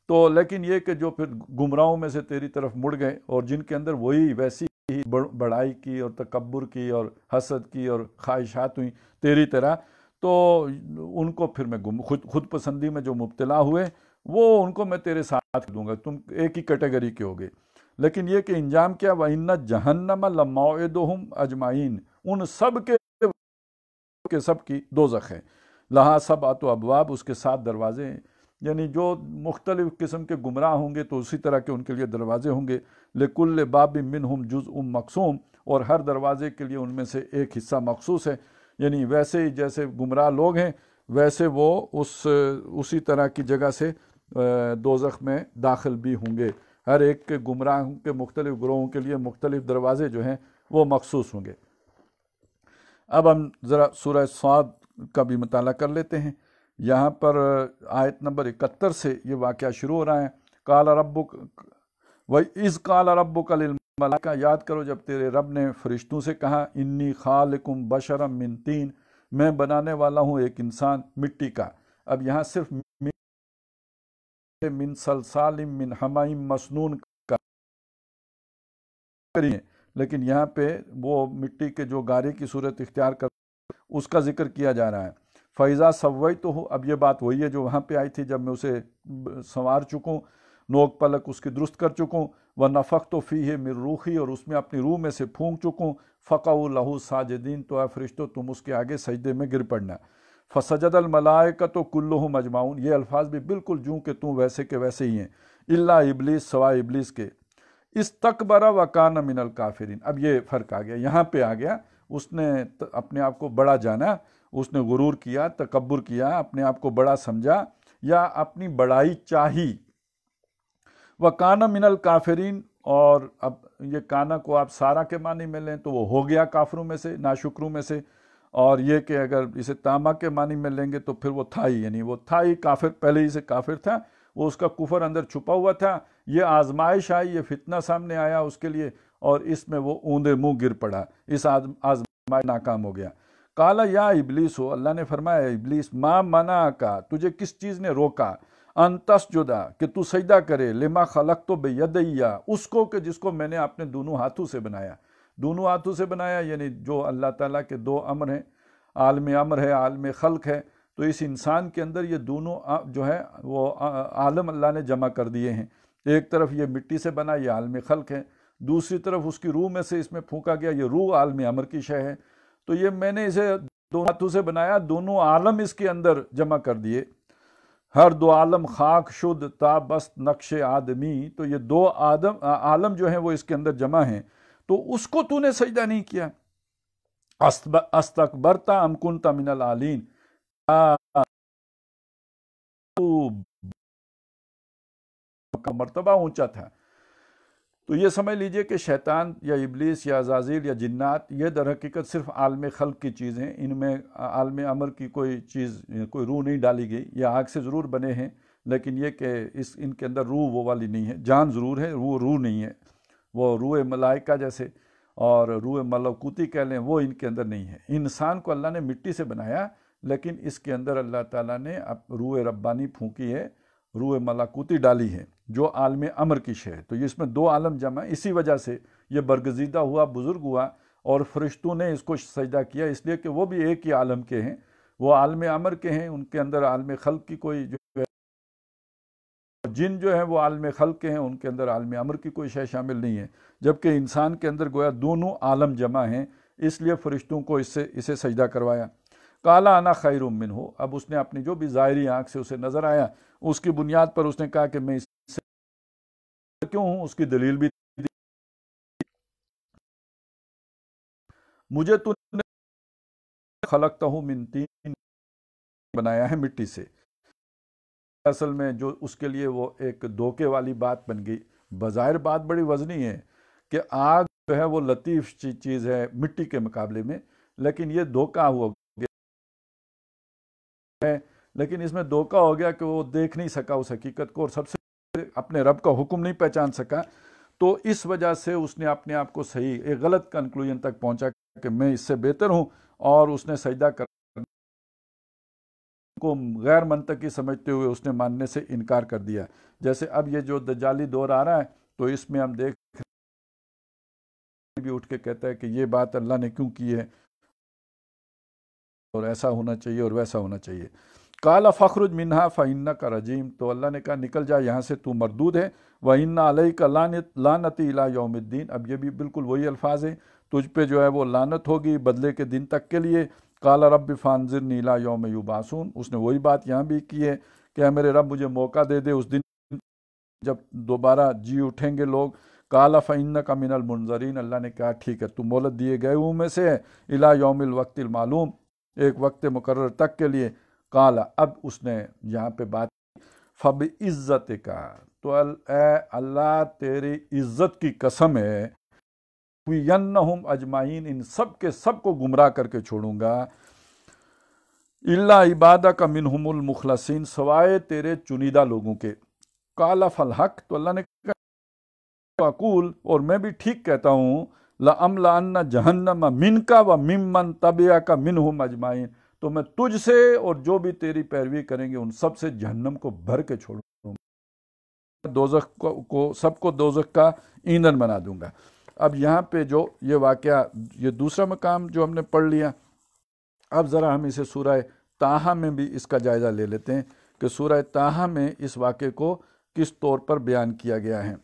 تو لیکن یہ کہ جو پھر گمراہوں میں سے تیری طرف مڑ گئے اور جن کے اندر وہی ویسی ہی بڑائی کی اور تکبر کی اور حسد کی اور خواہشات ہوئیں تیری طرح، تو ان کو پھر میں خود پسندی میں جو مبتلا ہوئے وہ ان کو میں تیرے ساتھ دوں گا، تم ایک ہی کیٹیگری کے ہوگے۔ لیکن یہ کہ انجام کیا، وَإِنَّ جَهَنَّمَ لَمَوْعِدُهُمْ أَجْمَعِينَ، ان سب کے سب کی دوزخ ہے، لہا سبعۃ ابواب، اس کے 7 دروازے ہیں، یعنی جو مختلف قسم کے گمراہ ہوں گے تو اسی طرح کے ان کے لیے دروازے ہوں گے، لِكُلِّ بَابٍ مِّنْهُمْ جُزْءٌ مَقْسُومٌ، اور ہر دروازے کے لیے ان میں سے ایک حصہ مخصوص ہے، یعنی ویسے ہی جیسے گمراہ لوگ ہیں ویسے وہ اسی طرح کی جگہ سے دوزخ میں داخل بھی ہوں گے، ہر ایک کے گمراہ کے مختلف گروہوں کے لیے مختلف دروازے جو ہیں وہ مخصوص ہوں گے۔ اب ہم ذرا سورہ صاد کا بھی مطالعہ کر لیتے ہیں، یہاں پر آیت نمبر 71 سے یہ واقعہ شروع ہو رہا ہے۔ قال ربک وَإِذْ قَالَ رَبُّكَ لِلْمَلَائِكَةِ، یاد کرو جب تیرے رب نے فرشتوں سے کہا، انی خالقم بشرا من طین، میں بنانے والا ہوں ایک انسان مٹی کا۔ اب یہاں صرف من صلصال من حمإ مسنون کا، لیکن یہاں پہ وہ مٹی کے جو گارے کی صورت اختیار کر اس کا ذکر کیا جا رہا ہے۔ فَإِذَا سَوَّيْتُهُ، اب یہ بات وہی ہے جو وہاں پہ آئی تھی جب میں اسے سنوار چکوں، نوک پلک اس کی درست کر چکوں، وَنَفَخْتُ فِيهِ مِن رُوحِي، اور اس میں اپنی روح میں سے پھونک چکوں، فَقَعُوا لَهُ سَاجِدِينَ، تو اے فرشتو تم اس کے آگے سجدے میں گر پڑنا۔ فَسَجَدَ الْمَلَائِكَةُ كُلُّهُمْ أَجْمَعُونَ، یہ الفاظ بھی بالکل جوں کہ توں ویسے کے ویسے ہی ہیں، الا ابلیس، سوائے ابلیس کے، استکبر وکان من الکافرین۔ اب یہ فرق آ گیا، یہاں پہ آ گیا، اس نے اپنے آپ کو بڑا جانا، اس نے غرور کیا، تکبر کیا، اپنے آپ کو بڑا سمجھا یا اپنی بڑائی چاہی۔ وکان من الکافرین، اور اب یہ کانا کو آپ سارا کے معنی میں لیں تو وہ ہو گیا کافروں میں سے، ناشکروں میں سے، اور یہ کہ اگر اسے تاما کے معنی میں لیں گے تو پھر وہ تھا ہی، یعنی وہ تھا ہی کافر، پہلے ہی سے کافر تھا، وہ اس کا کفر اندر چھپا ہوا تھا، یہ آزمائش آئی، یہ فتنہ سامنے آیا اس کے لیے، اور اس میں وہ اوندے منہ گر پڑا، اس آزمائش ناکام ہو گیا۔ قال یا ابلیس، ہو اللہ نے فرمایا ابلیس، ما منعک، تجھے کس چیز نے روکا، ان تسجدا، کہ تو سجدہ کرے، لما خلقت بیدی، اس کو کہ جس کو میں نے اپنے دونوں ہاتھوں سے بنایا۔ دونوں ہاتھوں سے بنایا یعنی جو اللہ تعالیٰ کے دو امر ہیں، عالم امر ہے، عالم خلق ہے، تو اس انسان کے اندر یہ دونوں جو ہے وہ عالم اللہ نے جمع کر دیے ہیں۔ ایک طرف یہ مٹی سے بنا، یہ عالم خلق ہے، دوسری طرف اس کی روح میں سے اس میں پھونکا گیا، یہ روح عالم امر کی شے ہے۔ تو یہ میں نے اسے دو ہاتھوں سے بنایا، دونوں عالم اس کے اندر جمع کر دیے، ہر دو عالم خاک شد تا بست نقش آدمی، تو یہ دو عالم جو ہیں وہ اس کے اندر جمع ہیں، تو اس کو تو نے سجدہ نہیں کیا۔ استکبرت ام کنت من العالین، کا مرتبہ اونچا تھا۔ تو یہ سمجھ لیجئے کہ شیطان یا ابلیس یا عزازیل یا جنات یہ در حقیقت صرف عالم خلق کی چیز ہیں، ان میں عالم امر کی کوئی چیز، کوئی روح نہیں ڈالی گئی، یہ آگ سے ضرور بنے ہیں لیکن یہ کہ ان کے اندر روح وہ والی نہیں ہے، جان ضرور ہے، وہ روح نہیں ہے، وہ روح ملائکہ جیسے اور روح ملکوتی کہہ لیں، وہ ان کے اندر نہیں ہے۔ انسان کو اللہ نے مٹی سے بنایا لیکن اس کے اندر اللہ تعالیٰ نے روح ربانی پھونکی ہے، روح ملکوتی ڈالی ہے جو عالم امر کی شے ہے۔ تو یہ اس میں دو عالم جمع، اسی وجہ سے یہ برگزیدہ ہوا، بزرگ ہوا، اور فرشتوں نے اس کو سجدہ کیا، اس لیے کہ وہ بھی ایک ہی عالم کے ہیں، وہ عالم امر کے ہیں، ان کے اندر عالم خلق کی کوئی جو ہے، جن جو ہیں وہ عالم خلق کے ہیں، ان کے اندر عالم امر کی کوئی شے شامل نہیں ہے، جبکہ انسان کے اندر گویا دونوں عالم جمع ہیں، اس لیے فرشتوں کو اسے سجدہ کروایا۔ کالا انا خیر منہ، اب اس نے اپنی جو بھی ظاہری آنکھ سے اسے نظر آیا اس کی بنیاد پر اس نے کہا کہ میں اس سے کیوں ہوں، اس کی دلیل بھی دی، مجھے تو نے خلقتہ من طین، بنایا ہے مٹی سے۔ اصل میں جو اس کے لیے وہ ایک دھوکے والی بات بن گئی، بظاہر بات بڑی وزنی ہے کہ آگ جو ہے وہ لطیف چیز ہے مٹی کے مقابلے میں، لیکن یہ دھوکہ ہوا ہے، لیکن اس میں دھوکہ ہو گیا کہ وہ دیکھ نہیں سکا اس حقیقت کو، اور سب سے اپنے رب کا حکم نہیں پہچان سکا، تو اس وجہ سے اس نے اپنے آپ کو صحیح ایک غلط کنکلوژن تک پہنچا کہ میں اس سے بہتر ہوں، اور اس نے سجدہ کرنے کو غیر منطقی سمجھتے ہوئے اس نے ماننے سے انکار کر دیا۔ جیسے اب یہ جو دجالی دور آ رہا ہے تو اس میں ہم دیکھ بھی اٹھ کے کہتا ہے کہ یہ بات اللہ نے کیوں کی ہے، اور ایسا ہونا چاہیے اور ویسا ہونا چاہیے۔ قال فخرج منہا فإنک رجیم، تو اللہ نے کہا نکل جا یہاں سے، تو مردود ہے، وإن علیک لعنتی الی یوم الدین، اب یہ بھی بالکل وہی الفاظ ہیں، تجھ پہ جو ہے وہ لعنت ہوگی بدلے کے دن تک کے لیے۔ قال رب فانظرنی الی یوم یبعثون، اس نے وہی بات یہاں بھی کی ہے کہ اے میرے رب مجھے موقع دے دے اس دن جب دوبارہ جی اٹھیں گے لوگ۔ قال فإنک من المنظرین، اللہ نے کہا ٹھیک ہے تو مہلت دیے گئے ہوں میں سے ہے، الی یوم الوقت المعلوم، ایک وقت مقرر تک کے لیے۔ قال، اب اس نے یہاں پہ بات فبعزتک، تو اے اللہ تیری عزت کی قسم ہے، وینہم اجمعین، ان سب کے سب کو گمراہ کر کے چھوڑوں گا، الا عبادک منہم المخلصین، سوائے تیرے چنیدہ لوگوں کے۔ قال فالحق، تو اللہ نے کہا اقول، اور میں بھی ٹھیک کہتا ہوں، لأملأن جہنم منک وممن تبعک منہم اجمعین، تو میں تجھ سے اور جو بھی تیری پیروی کریں گے ان سب سے جہنم کو بھر کے چھوڑوں گا، دوزخ کو سب کو دوزخ کا ایندھن بنا دوں گا۔ اب یہاں پہ جو یہ واقعہ، یہ دوسرا مقام جو ہم نے پڑھ لیا، اب ذرا ہم اسے سورہ طٰہٰ میں بھی اس کا جائزہ لے لیتے ہیں کہ سورہ طٰہٰ میں اس واقعے کو کس طور پر بیان کیا گیا ہے۔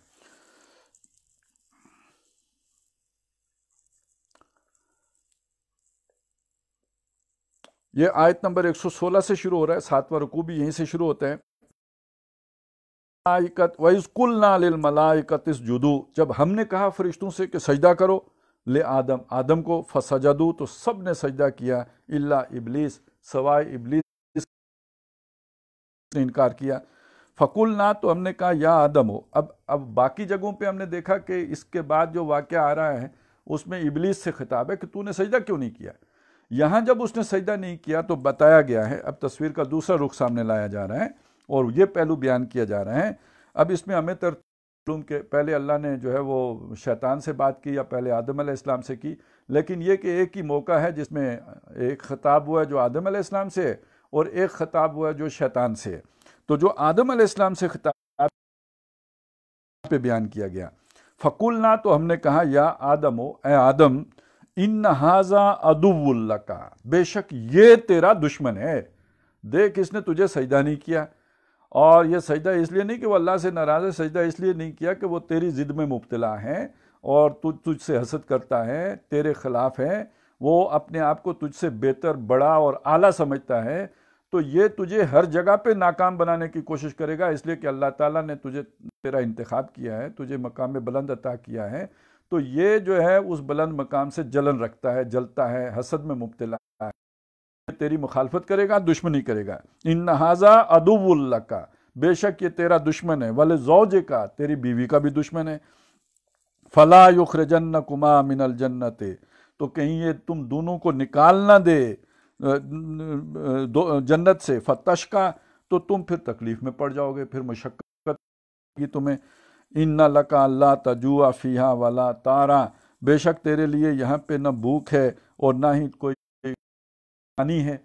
یہ آیت نمبر 116 سے شروع ہو رہا ہے، 7واں رکوع بھی یہیں سے شروع ہوتا ہے۔ وَإِذْ قُلْنَا لِلْمَلَائِكَةِ اسْجُدُوا، جب ہم نے کہا فرشتوں سے کہ سجدہ کرو آدم کو، فسجدوا، تو سب نے سجدہ کیا، الا ابلیس، سوائے ابلیس نے انکار کیا۔ فَقُلْنَا، تو ہم نے کہا یا آدم ہو۔ اب باقی جگہوں پہ ہم نے دیکھا کہ اس کے بعد جو واقعہ آ رہا ہے اس میں ابلیس سے خطاب ہے کہ تو نے سجدہ کیوں نہیں کیا۔ یہاں جب اس نے سجدہ نہیں کیا تو بتایا گیا ہے، اب تصویر کا دوسرا رخ سامنے لایا جا رہا ہے اور یہ پہلو بیان کیا جا رہا ہے۔ اب اس میں ہمیں معلوم کہ پہلے اللہ نے جو ہے وہ شیطان سے بات کی یا پہلے آدم علیہ السلام سے کی، لیکن یہ کہ ایک ہی موقع ہے جس میں ایک خطاب ہوا ہے جو آدم علیہ السلام سے ہے اور ایک خطاب ہوا ہے جو شیطان سے ہے۔ تو جو آدم علیہ السلام سے خطاب پہ بیان کیا گیا، فَقُلْنَا، تو ہم نے کہا یا آدم ہو، اے آدم، ان ھذا عدو لک، بے شک یہ تیرا دشمن ہے۔ دیکھ، اس نے تجھے سجدہ نہیں کیا، اور یہ سجدہ اس لیے نہیں کہ وہ اللہ سے ناراض ہے، سجدہ اس لیے نہیں کیا کہ وہ تیری ضد میں مبتلا ہے اور تجھ سے حسد کرتا ہے، تیرے خلاف ہے، وہ اپنے آپ کو تجھ سے بہتر، بڑا اور اعلیٰ سمجھتا ہے، تو یہ تجھے ہر جگہ پہ ناکام بنانے کی کوشش کرے گا، اس لیے کہ اللہ تعالیٰ نے تیرا انتخاب کیا ہے، تجھے مقام بلند عطا کیا ہے، تو یہ جو ہے اس بلند مقام سے جلن رکھتا ہے، جلتا ہے، حسد میں مبتلا ہے، تیری مخالفت کرے گا، دشمنی کرے گا۔ ان ھذا عدو لک، بے شک یہ تیرا دشمن ہے، ولزوجک، تیری بیوی کا بھی دشمن ہے، فلا یخرجنکما من الجنت، تو کہیں یہ تم دونوں کو نکال نہ دے جنت سے، فتشقی، تو تم پھر تکلیف میں پڑ جاؤ گے، پھر مشقت ہوگی تمہیں۔ ان لک الا تجوع فیہا ولا تعری، بے شک تیرے لیے یہاں پہ نہ بھوک ہے اور نہ ہی کوئی پانی ہے۔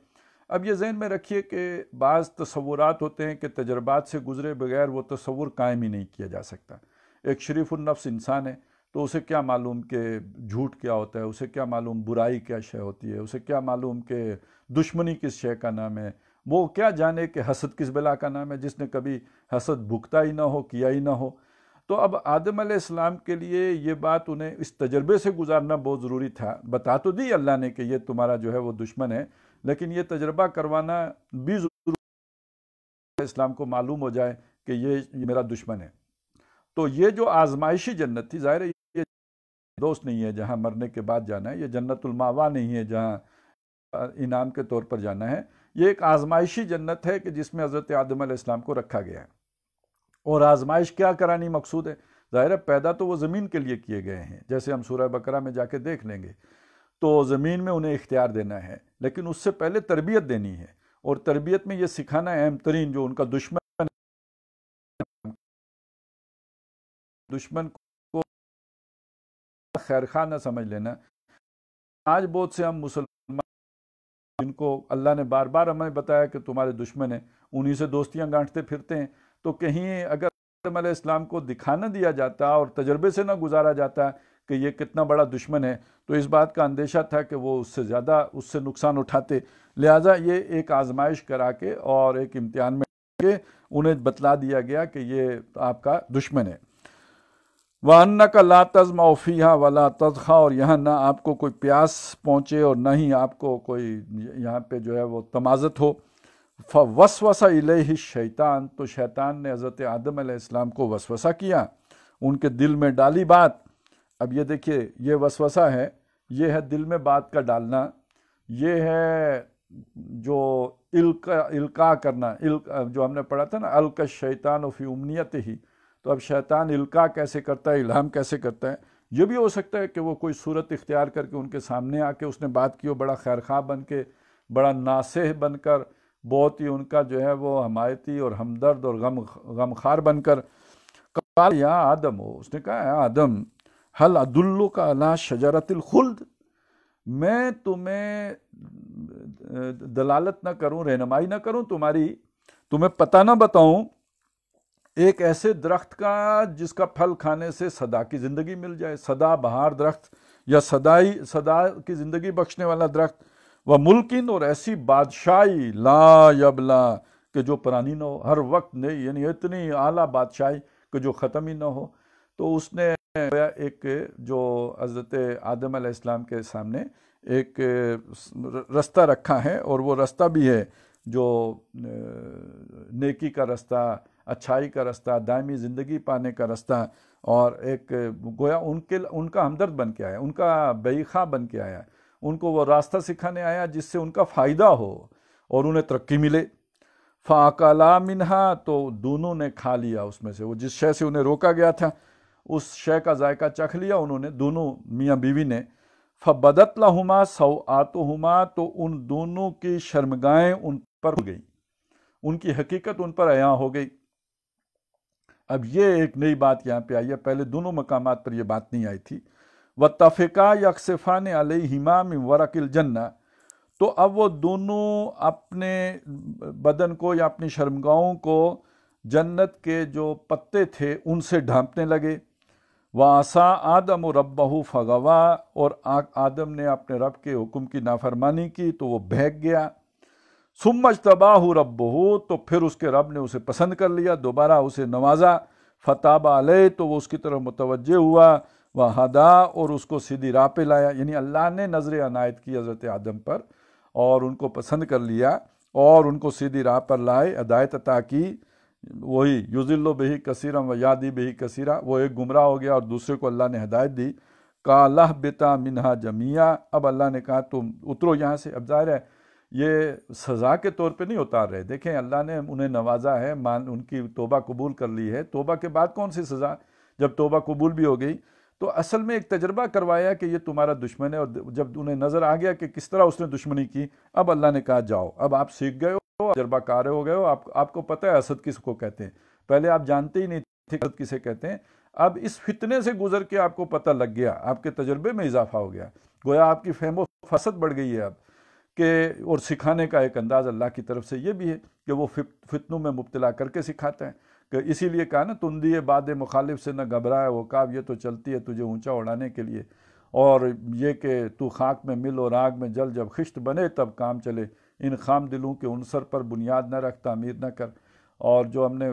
اب یہ ذہن میں رکھیے کہ بعض تصورات ہوتے ہیں کہ تجربات سے گزرے بغیر وہ تصور قائم ہی نہیں کیا جا سکتا۔ ایک شریف النفس انسان ہے تو اسے کیا معلوم کہ جھوٹ کیا ہوتا ہے، اسے کیا معلوم برائی کیا شے ہوتی ہے، اسے کیا معلوم کہ دشمنی کس شے کا نام ہے، وہ کیا جانے کہ حسد کس بلا کا نام ہے، جس نے کبھی حسد بھگتا ہی نہ ہو، کیا ہی نہ ہو۔ تو اب آدم علیہ السلام کے لیے یہ بات انہیں اس تجربے سے گزارنا بہت ضروری تھا۔ بتا تو دی اللہ نے کہ یہ تمہارا جو ہے وہ دشمن ہے، لیکن یہ تجربہ کروانا بھی ضروری ہے، اسلام کو معلوم ہو جائے کہ یہ میرا دشمن ہے۔ تو یہ جو آزمائشی جنت تھی، ظاہر ہے یہ دوست نہیں ہے جہاں مرنے کے بعد جانا ہے، یہ جنت المأوا نہیں ہے جہاں انعام کے طور پر جانا ہے، یہ ایک آزمائشی جنت ہے کہ جس میں حضرت آدم علیہ السلام کو رکھا گیا ہے۔ اور آزمائش کیا کرانی مقصود ہے؟ ظاہر ہے پیدا تو وہ زمین کے لیے کیے گئے ہیں، جیسے ہم سورہ بقرہ میں جا کے دیکھ لیں گے، تو زمین میں انہیں اختیار دینا ہے، لیکن اس سے پہلے تربیت دینی ہے، اور تربیت میں یہ سکھانا ہے اہم ترین جو ان کا دشمن کو خیر خواہ نہ سمجھ لینا۔ آج بہت سے ہم مسلمان جن کو اللہ نے بار بار ہمیں بتایا کہ تمہارے دشمن ہیں، انہی سے دوستیاں گانٹتے پھرتے ہیں، تو کہیں اگر آدم علیہ السلام کو دکھا نہ دیا جاتا اور تجربے سے نہ گزارا جاتا کہ یہ کتنا بڑا دشمن ہے، تو اس بات کا اندیشہ تھا کہ وہ اس سے زیادہ اس سے نقصان اٹھاتے، لہٰذا یہ ایک آزمائش کرا کے اور ایک امتحان میں کے انہیں بتلا دیا گیا کہ یہ آپ کا دشمن ہے۔ وَأَنَّكَ لَا تَظْمَأُ فِيهَا وَلَا تَضْحَىٰ، اور یہاں نہ آپ کو کوئی پیاس پہنچے اور نہ ہی آپ کو کوئی یہاں پہ جو ہے وہ تمازت ہو۔ فَوَسْوَسَ إِلَيْهِ الشَّيْطَانُ، تو شیطان نے حضرت آدم علیہ السلام کو وسوسہ کیا، ان کے دل میں ڈالی بات۔ اب یہ دیکھیے، یہ وسوسہ ہے، یہ ہے دل میں بات کا ڈالنا، یہ ہے جو القاء کرنا، جو ہم نے پڑھا تھا نا، القى الشیطان فی امنیتہ، تو اب شیطان القاء کیسے کرتا ہے، الہام کیسے کرتا ہے؟ یہ بھی ہو سکتا ہے کہ وہ کوئی صورت اختیار کر کے ان کے سامنے آ کے اس نے بات کی ہو، بڑا خیرخواہ بن کے، بڑا ناصح بن کر، بہت ہی ان کا جو ہے وہ حمایتی اور ہمدرد اور غمخوار بن کر، قال یا آدم، اس نے کہا اے آدم، هل ادلک علی شجرۃ الخلد، میں تمہیں دلالت نہ کروں، رہنمائی نہ کروں تمہیں پتہ نہ بتاؤں ایک ایسے درخت کا جس کا پھل کھانے سے سدا کی زندگی مل جائے، سدا بہار درخت یا سدا کی زندگی بخشنے والا درخت، و ملکن، اور ایسی بادشاہی لا یبلا کہ جو پرانی نہ ہو، ہر وقت نئی، یعنی اتنی اعلیٰ بادشاہی کہ جو ختم ہی نہ ہو۔ تو اس نے ایک جو حضرت آدم علیہ السلام کے سامنے ایک رستہ رکھا ہے، اور وہ رستہ بھی ہے جو نیکی کا رستہ، اچھائی کا رستہ، دائمی زندگی پانے کا رستہ، اور ایک گویا ان کا ہمدرد بن کے آیا، ان کا بیخواہ بن کے آیا، ان کو وہ راستہ سکھانے آیا جس سے ان کا فائدہ ہو اور انہیں ترقی ملے۔ فَأَكَلَا مِنْهَا، تو دونوں نے کھا لیا اس میں سے، وہ جس شے سے انہیں روکا گیا تھا اس شے کا ذائقہ چکھ لیا انہوں نے، دونوں میاں بیوی نے۔ فَبَدَتْ لَهُمَا سَوْآتُهُمَا، تو ان دونوں کی شرمگاہیں ان پر ہو گئی، ان کی حقیقت ان پر عیاں ہو گئی۔ اب یہ ایک نئی بات یہاں پہ آئی ہے، پہلے دونوں مقامات پر یہ بات نہیں آئی تھی۔ وَاتَّفِقَا يَخْصِفَانِ عَلَيْهِمَا مِنْ وَرَقِ الْجَنَّةِ، تو اب وہ دونوں اپنے بدن کو یا اپنی شرمگاہوں کو جنت کے جو پتے تھے ان سے ڈھانپنے لگے۔ وَعَصَىٰ آدَمُ رَبَّهُ فَغَوَىٰ، اور آدم نے اپنے رب کے حکم کی نافرمانی کی تو وہ بہک گیا۔ ثُمَّ اجْتَبَاهُ رَبُّهُ، تو پھر اس کے رب نے اسے پسند کر لیا، دوبارہ اسے نوازا۔ فَتَابَ عَلَيْهِ، تو وہ اس کی طرف متوجہ ہوا۔ وَهَدَىٰ، اور اس کو سیدھی راہ پہ لایا، یعنی اللہ نے نظر عنایت کی حضرت آدم پر اور ان کو پسند کر لیا اور ان کو سیدھی راہ پر لائے، ہدایت عطا کی۔ وہی یضل بہ کثیرا و یہدی بہ کثیرا، وہ ایک گمراہ ہو گیا اور دوسرے کو اللہ نے ہدایت دی۔ قَالَ اهْبِطَا مِنْهَا جَمِيعًا، اب اللہ نے کہا تم اترو یہاں سے۔ اب ظاہر ہے یہ سزا کے طور پہ نہیں اتار رہے، دیکھیں اللہ نے انہیں نوازا ہے، ان کی توبہ قبول کر لی ہے، توبہ کے بعد کون سی سزا، جب توبہ قبول بھی ہو گئی تو اصل میں ایک تجربہ کروایا کہ یہ تمہارا دشمن ہے، اور جب انہیں نظر آ گیا کہ کس طرح اس نے دشمنی کی، اب اللہ نے کہا جاؤ، اب آپ سیکھ گئے ہو، تجربہ کار ہو گئے ہو، آپ کو پتہ ہے اسد کس کو کہتے ہیں، پہلے آپ جانتے ہی نہیں تھے اسد کسے کہتے ہیں، اب اس فتنے سے گزر کے آپ کو پتہ لگ گیا، آپ کے تجربے میں اضافہ ہو گیا، گویا آپ کی فہم و فصد بڑھ گئی ہے اب کہ، اور سکھانے کا ایک انداز اللہ کی طرف سے یہ بھی ہے کہ وہ فتنوں میں مبتلا کر کے سکھاتا ہے، کہ اسی لیے کہا نا تندی باد مخالف سے نہ گھبرائے عقاب، یہ تو چلتی ہے تجھے اونچا اڑانے کے لیے، اور یہ کہ تو خاک میں مل اور آگ میں جل، جب خشت بنے تب کام چلے، ان خام دلوں کے عنصر پر بنیاد نہ رکھ، تعمیر نہ کر۔ اور جو ہم نے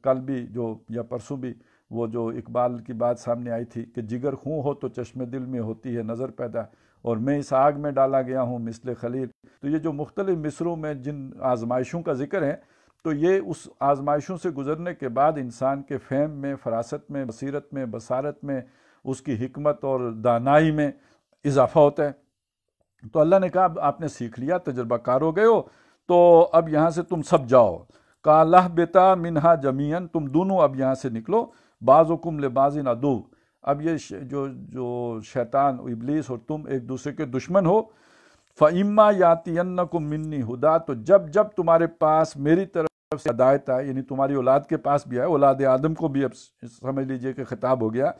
کل بھی یا پرسوں بھی وہ جو اقبال کی بات سامنے آئی تھی کہ جگر خوں ہو تو چشم دل میں ہوتی ہے نظر پیدا، اور میں اس آگ میں ڈالا گیا ہوں مثل خلیل۔ تو یہ جو مختلف مصروں میں جن آزمائشوں کا ذکر ہے، تو یہ اس آزمائشوں سے گزرنے کے بعد انسان کے فہم میں، فراست میں، بصیرت میں، بصارت میں، اس کی حکمت اور دانائی میں اضافہ ہوتا ہے۔ تو اللہ نے کہا اب آپ نے سیکھ لیا، تجربہ کار ہو گئے ہو، تو اب یہاں سے تم سب جاؤ۔ قَالَ اهْبِطَا مِنْهَا جَمِيعًا، تم دونوں اب یہاں سے نکلو، بَعْضُكُمْ لِبَعْضٍ عَدُوٌّ، اب یہ جو شیطان ابلیس اور تم ایک دوسرے کے دشمن ہو۔ فَإِمَّا يَأْتِيَنَّكُم مِّنِّي هُدًى، تو جب تمہارے پاس میری طرف سے ہدایت آئے، یعنی تمہاری اولاد کے پاس بھی آئے، اولاد آدم کو بھی اب سمجھ لیجئے کہ خطاب ہو گیا۔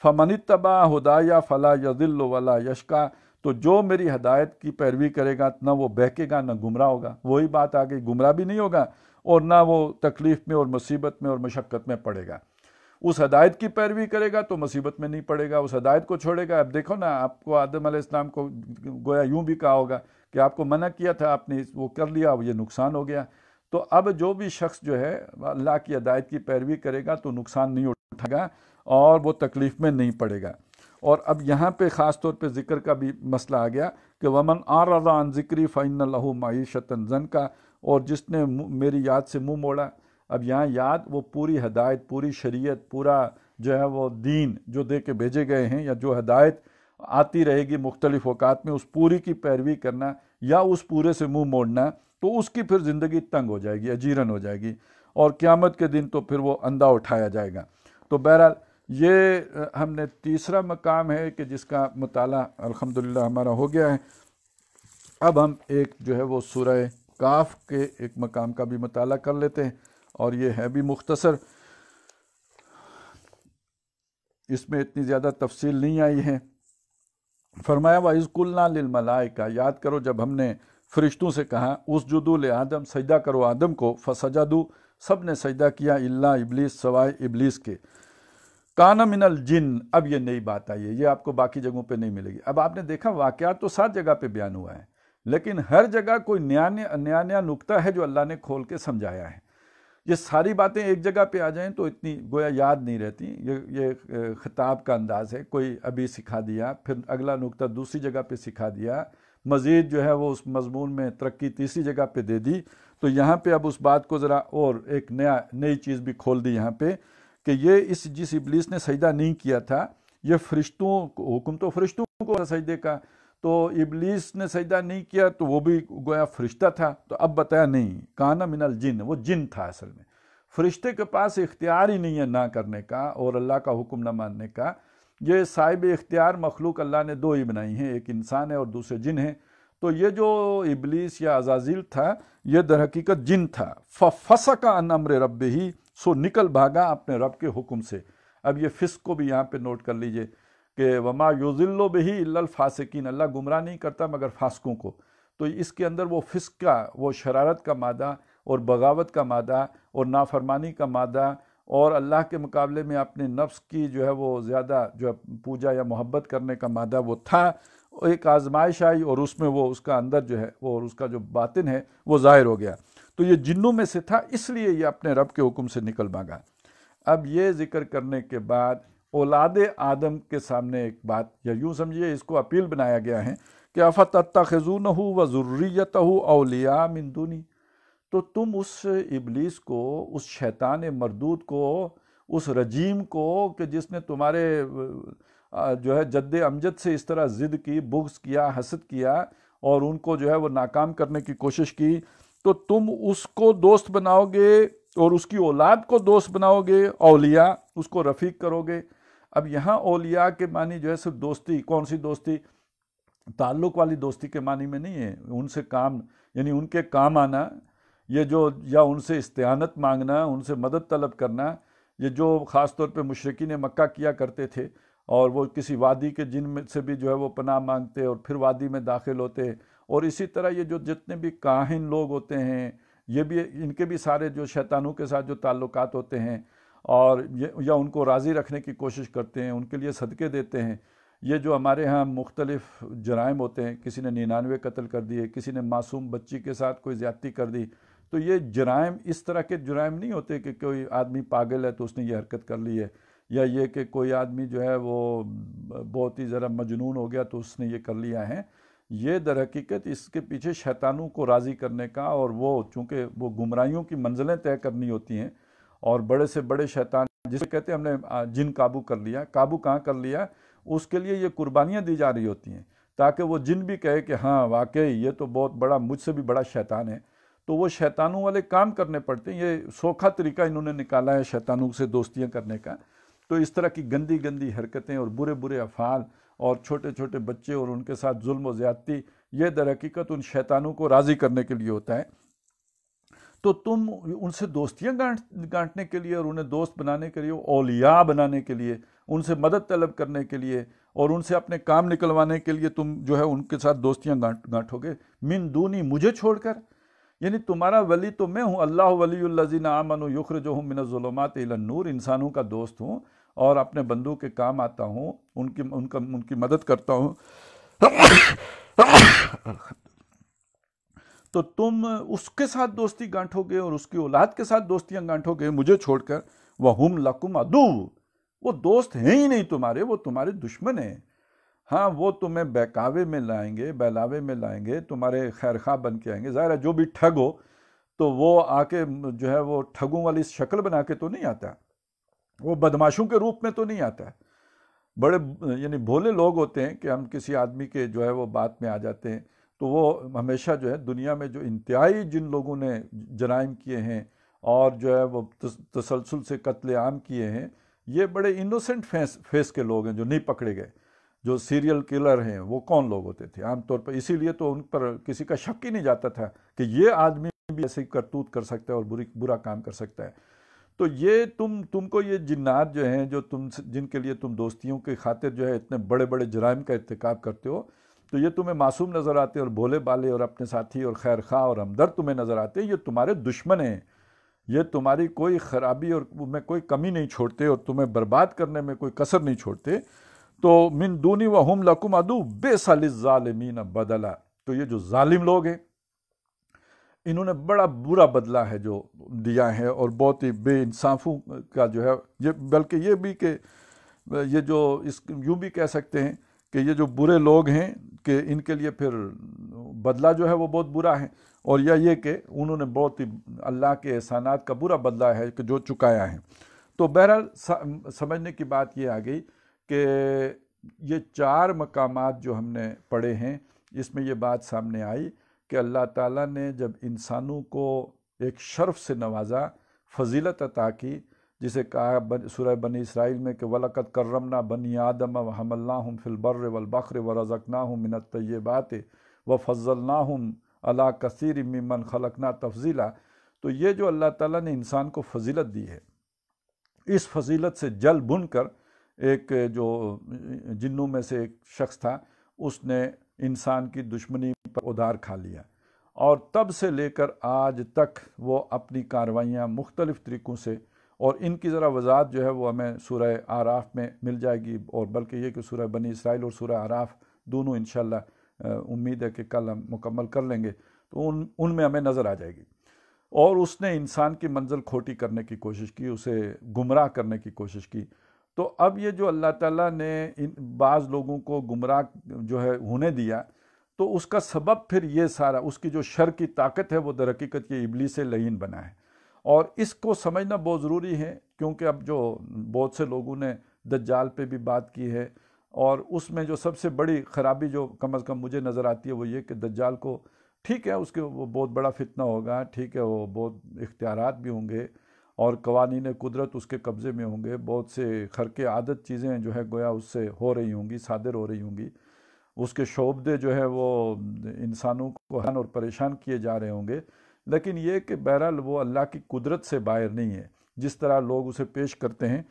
فَمَنِ اتَّبَعَ هُدَايَ فَلَا يَضِلُّ وَلَا يَشْقَىٰ، تو جو میری ہدایت کی پیروی کرے گا نہ وہ بہکے گا نہ گمراہ ہوگا، وہی بات آ گئی، گمراہ بھی نہیں ہوگا اور نہ وہ تکلیف میں اور مصیبت میں اور مشقت میں پڑے گا۔ اس ہدایت کی پیروی کرے گا تو مصیبت میں نہیں پڑے گا، اس ہدایت کو چھوڑے گا، اب دیکھو نا، آپ کو آدم علیہ السلام کو گویا یوں بھی کہا ہوگا کہ آپ کو منع کیا تھا، آپ نے وہ کر لیا، یہ نقصان ہو گیا۔ تو اب جو بھی شخص جو ہے اللہ کی ہدایت کی پیروی کرے گا تو نقصان نہیں اٹھائے گا اور وہ تکلیف میں نہیں پڑے گا۔ اور اب یہاں پہ خاص طور پہ ذکر کا بھی مسئلہ آ گیا کہ وَمَنْ أَعْرَضَ عَنْ ذِكْرِي فَإِنَّ لَهُ مَعِيشَةً ضَنْكًا، اور جس نے میری یاد سے منہ موڑا، اب یہاں یاد وہ پوری ہدایت، پوری شریعت، پورا جو ہے وہ دین جو دے کے بھیجے گئے ہیں، یا جو ہدایت آتی رہے گی مختلف اوقات میں، اس پوری کی پیروی کرنا یا اس پورے سے منہ موڑنا، تو اس کی پھر زندگی تنگ ہو جائے گی، اجیرن ہو جائے گی، اور قیامت کے دن تو پھر وہ اندھا اٹھایا جائے گا۔ تو بہرحال یہ ہم نے تیسرا مقام ہے کہ جس کا مطالعہ الحمدللہ ہمارا ہو گیا ہے۔ اب ہم ایک جو ہے وہ سورہ کاف کے ایک مقام کا بھی مطالعہ کر لیتے ہیں، اور یہ ہے بھی مختصر، اس میں اتنی زیادہ تفصیل نہیں آئی ہے۔ فرمایا وَإِذْ قُلْنَا لِلْمَلَائِكَةِ، یاد کرو جب ہم نے فرشتوں سے کہا اسجدوا لآدم، سجدہ کرو آدم کو، فسجدوا، سب نے سجدہ کیا الا ابلیس، سوائے ابلیس کے، کان من الجن۔ اب یہ نئی بات آئی ہے، یہ آپ کو باقی جگہوں پہ نہیں ملے گی۔ اب آپ نے دیکھا واقعات تو 7 جگہ پہ بیان ہوا ہے، لیکن ہر جگہ کوئی نیا نکتہ ہے جو اللہ نے کھول کے سمجھایا ہے۔ یہ ساری باتیں ایک جگہ پہ آ جائیں تو اتنی گویا یاد نہیں رہتی۔ یہ خطاب کا انداز ہے، کوئی ابھی سکھا دیا، پھر اگلا نکتہ دوسری جگہ پہ سکھا دیا، مزید جو ہے وہ اس مضمون میں ترقی تیسری جگہ پہ دے دی۔ تو یہاں پہ اب اس بات کو ذرا اور ایک نئی چیز بھی کھول دی یہاں پہ کہ یہ جس ابلیس نے سجدہ نہیں کیا تھا، یہ فرشتوں کو حکم تو فرشتوں کو سجدے کا، تو ابلیس نے سجدہ نہیں کیا تو وہ بھی گویا فرشتہ تھا۔ تو اب بتایا نہیں، کانا من الجن، وہ جن تھا اصل میں۔ فرشتے کے پاس اختیار ہی نہیں ہے نہ کرنے کا اور اللہ کا حکم نہ ماننے کا۔ یہ صاحب اختیار مخلوق اللہ نے 2 ہی بنائی ہیں، ایک انسان ہے اور دوسرے جن ہیں۔ تو یہ جو ابلیس یا عزازیل تھا یہ در حقیقت جن تھا۔ فَفَسَقَ عَنْ أَمْرِ رَبِّهِ، سو نکل بھاگا اپنے رب کے حکم سے۔ اب یہ فسق کو بھی یہاں پہ نوٹ کر لیجئے کہ وَمَا يُضِلُّ بِهِ إِلَّا الْفَاسِقِينَ، اللہ گمراہ نہیں کرتا مگر فاسقوں کو۔ تو اس کے اندر وہ فسق کا، وہ شرارت کا مادہ اور بغاوت کا مادہ اور نافرمانی کا مادہ اور اللہ کے مقابلے میں اپنے نفس کی جو ہے وہ زیادہ جو ہے پوجا یا محبت کرنے کا مادہ وہ تھا۔ ایک آزمائش آئی اور اس میں وہ اس کا اندر جو ہے وہ اور اس کا جو باطن ہے وہ ظاہر ہو گیا۔ تو یہ جنوں میں سے تھا، اس لیے یہ اپنے رب کے حکم سے نکل بھاگا۔ اب یہ ذکر کرنے کے بعد اولاد آدم کے سامنے ایک بات، یا یوں سمجھیے اس کو اپیل بنایا گیا ہے کہ افتتخذونہ وذریتہ اولیاء من دونی، تو تم اس ابلیس کو، اس شیطان مردود کو، اس رجیم کو کہ جس نے تمہارے جو ہے جد امجد سے اس طرح ضد کی، بغض کیا، حسد کیا اور ان کو جو ہے وہ ناکام کرنے کی کوشش کی، تو تم اس کو دوست بناؤ گے اور اس کی اولاد کو دوست بناؤ گے، اولیاء، اس کو رفیق کرو گے۔ اب یہاں اولیاء کے معنی جو ہے صرف دوستی، کون سی دوستی؟ تعلق والی دوستی کے معنی میں نہیں ہے، ان سے کام، یعنی ان کے کام آنا، یہ جو یا ان سے استعانت مانگنا، ان سے مدد طلب کرنا، یہ جو خاص طور پہ مشرکین مکہ کیا کرتے تھے، اور وہ کسی وادی کے جن میں سے بھی جو ہے وہ پناہ مانگتے اور پھر وادی میں داخل ہوتے، اور اسی طرح یہ جو جتنے بھی کاہن لوگ ہوتے ہیں یہ بھی، ان کے بھی سارے جو شیطانوں کے ساتھ جو تعلقات ہوتے ہیں اور یا ان کو راضی رکھنے کی کوشش کرتے ہیں، ان کے لیے صدقے دیتے ہیں۔ یہ جو ہمارے ہاں مختلف جرائم ہوتے ہیں، کسی نے 99 قتل کر دیے، کسی نے معصوم بچی کے ساتھ کوئی زیادتی کر دی، تو یہ جرائم اس طرح کے جرائم نہیں ہوتے کہ کوئی آدمی پاگل ہے تو اس نے یہ حرکت کر لی ہے، یا یہ کہ کوئی آدمی جو ہے وہ بہت ہی ذرا مجنون ہو گیا تو اس نے یہ کر لیا ہے۔ یہ در حقیقت اس کے پیچھے شیطانوں کو راضی کرنے کا، اور وہ چونکہ وہ گمراہیوں کی منزلیں طے کرنی ہوتی ہیں، اور بڑے سے بڑے شیطان جسے کہتے ہیں ہم نے جن قابو کر لیا، قابو کہاں کر لیا، اس کے لیے یہ قربانیاں دی جا رہی ہوتی ہیں تاکہ وہ جن بھی کہے کہ ہاں واقعی یہ تو بہت بڑا، مجھ سے بھی بڑا شیطان ہے، تو وہ شیطانوں والے کام کرنے پڑتے ہیں۔ یہ سوکھا طریقہ انہوں نے نکالا ہے شیطانوں سے دوستیاں کرنے کا۔ تو اس طرح کی گندی گندی حرکتیں اور برے برے افعال اور چھوٹے چھوٹے بچے اور ان کے ساتھ ظلم و زیادتی، یہ در حقیقت ان شیطانوں کو راضی کرنے کے لیے ہوتا ہے۔ تو تم ان سے دوستیاں گانٹنے کے لیے اور انہیں دوست بنانے کے لیے، اولیاء بنانے کے لیے، ان سے مدد طلب کرنے کے لیے اور ان سے اپنے کام نکلوانے کے لیے تم جو ہے ان کے ساتھ دوستیاں گانٹو گے، من دونی، مجھے چھوڑ کر، یعنی تمہارا ولی تو میں ہوں، اللہ ولی الذین آمنوا یخرجہم من الظلمات الی النور، انسانوں کا دوست ہوں اور اپنے بندوں کے کام آتا ہوں، ان کی مدد کرتا ہوں۔ تو تم اس کے ساتھ دوستی گانٹو گے اور اس کی اولاد کے ساتھ دوستیاں گانٹو گے مجھے چھوڑ کر، وَهُمْ لَكُمْ عَدُوٌّ، وہ دوست ہیں ہی نہیں تمہارے، وہ تمہارے دشمن ہیں۔ ہاں وہ تمہیں بہکاوے میں لائیں گے، بہلاوے میں لائیں گے، تمہارے خیر خواہ بن کے آئیں گے۔ ظاہر ہے جو بھی ٹھگ ہو تو وہ آ کے جو ہے وہ ٹھگوں والی شکل بنا کے تو نہیں آتا، وہ بدماشوں کے روپ میں تو نہیں آتا۔ بڑے یعنی بھولے لوگ ہوتے ہیں کہ ہم کسی آدمی کے جو ہے وہ بات میں آ جاتے ہیں، تو وہ ہمیشہ جو ہے دنیا میں جو انتہائی جن لوگوں نے جرائم کیے ہیں اور جو ہے وہ تسلسل سے قتل عام کیے ہیں، یہ بڑے انوسنٹ فیس کے لوگ ہیں جو نہیں پکڑے گئے۔ جو سیریل کلر ہیں وہ کون لوگ ہوتے تھے عام طور پر، اسی لیے تو ان پر کسی کا شک ہی نہیں جاتا تھا کہ یہ آدمی بھی ایسے کرتوت کر سکتا ہے اور برا کام کر سکتا ہے۔ تو یہ تم کو یہ جنات جو ہیں جو جن کے لیے تم دوستیوں کی خاطر جو ہے اتنے بڑے بڑے جرائم کا ارتکاب کرتے ہو، تو یہ تمہیں معصوم نظر آتے ہیں اور بھولے بالے اور اپنے ساتھی اور خیر خواہ اور ہمدرد تمہیں نظر آتے ہیں، یہ تمہارے دشمن ہیں۔ یہ تمہاری کوئی خرابی اور میں کوئی کمی نہیں چھوڑتے اور تمہیں برباد کرنے میں کوئی کسر نہیں چھوڑتے. تو من دونی وہم لکم عدو بئس للظالمین بدلا. تو یہ جو ظالم لوگ ہیں انہوں نے بڑا برا بدلہ ہے جو دیا ہے، اور بہت ہی بے انصافوں کا جو ہے یہ، بلکہ یہ بھی کہ یہ جو یوں بھی کہہ سکتے ہیں کہ یہ جو برے لوگ ہیں کہ ان کے لیے پھر بدلہ جو ہے وہ بہت برا ہے، اور یہ کہ انہوں نے بہت ہی اللہ کے احسانات کا برا بدلہ ہے کہ جو چکایا ہے. تو بہرحال سمجھنے کی بات یہ آ گئی کہ یہ 4 مقامات جو ہم نے پڑھے ہیں اس میں یہ بات سامنے آئی کہ اللہ تعالیٰ نے جب انسانوں کو ایک شرف سے نوازا، فضیلت عطا کی، جسے کہا سورہ بنی اسرائیل میں کہ وَلَقَدْ كَرَّمْنَا بَنِي آدَمَ وَحَمَلْنَاهُمْ فِي الْبَرِّ وَالْبَحْرِ وَرَزَقْنَاهُمْ مِنَ الطَّيِّبَاتِ وَفَضَّلْنَاهُمْ عَلَىٰ كَثِيرٍ مِّمَّنْ خَلَقْنَا تَفْضِيلًا. تو یہ جو اللہ تعالیٰ نے انسان کو فضیلت دی ہے، اس فضیلت سے جل بن کر ایک جو جنوں میں سے ایک شخص تھا اس نے انسان کی دشمنی پر ادار کھا لیا، اور تب سے لے کر آج تک وہ اپنی کارروائیاں مختلف طریقوں سے، اور ان کی ذرا وضاحت جو ہے وہ ہمیں سورہ اعراف میں مل جائے گی، اور بلکہ یہ کہ سورہ بنی اسرائیل اور سورہ اعراف دونوں انشاءاللہ امید ہے کہ کل ہم مکمل کر لیں گے، تو ان میں ہمیں نظر آ جائے گی. اور اس نے انسان کی منزل کھوٹی کرنے کی کوشش کی، اسے گمراہ کرنے کی کوشش کی. تو اب یہ جو اللہ تعالیٰ نے بعض لوگوں کو گمراہ جو ہے ہونے دیا، تو اس کا سبب پھر یہ سارا اس کی جو شر کی طاقت ہے وہ در حقیقت یہ ابلیس لعین بنا ہے. اور اس کو سمجھنا بہت ضروری ہے، کیونکہ اب جو بہت سے لوگوں نے دجال پہ بھی بات کی ہے، اور اس میں جو سب سے بڑی خرابی جو کم از کم مجھے نظر آتی ہے وہ یہ کہ دجال کو ٹھیک ہے اس کے وہ بہت بڑا فتنہ ہوگا، ٹھیک ہے وہ بہت اختیارات بھی ہوں گے اور قوانین قدرت اس کے قبضے میں ہوں گے، بہت سے خرق عادت چیزیں جو ہے گویا اس سے ہو رہی ہوں گی، صادر ہو رہی ہوں گی، اس کے شعبدے جو ہے وہ انسانوں کو حیران اور پریشان کیے جا رہے ہوں گے. لیکن یہ کہ بہرحال وہ اللہ کی قدرت سے باہر نہیں ہے، جس طرح لوگ اسے پیش کرتے ہیں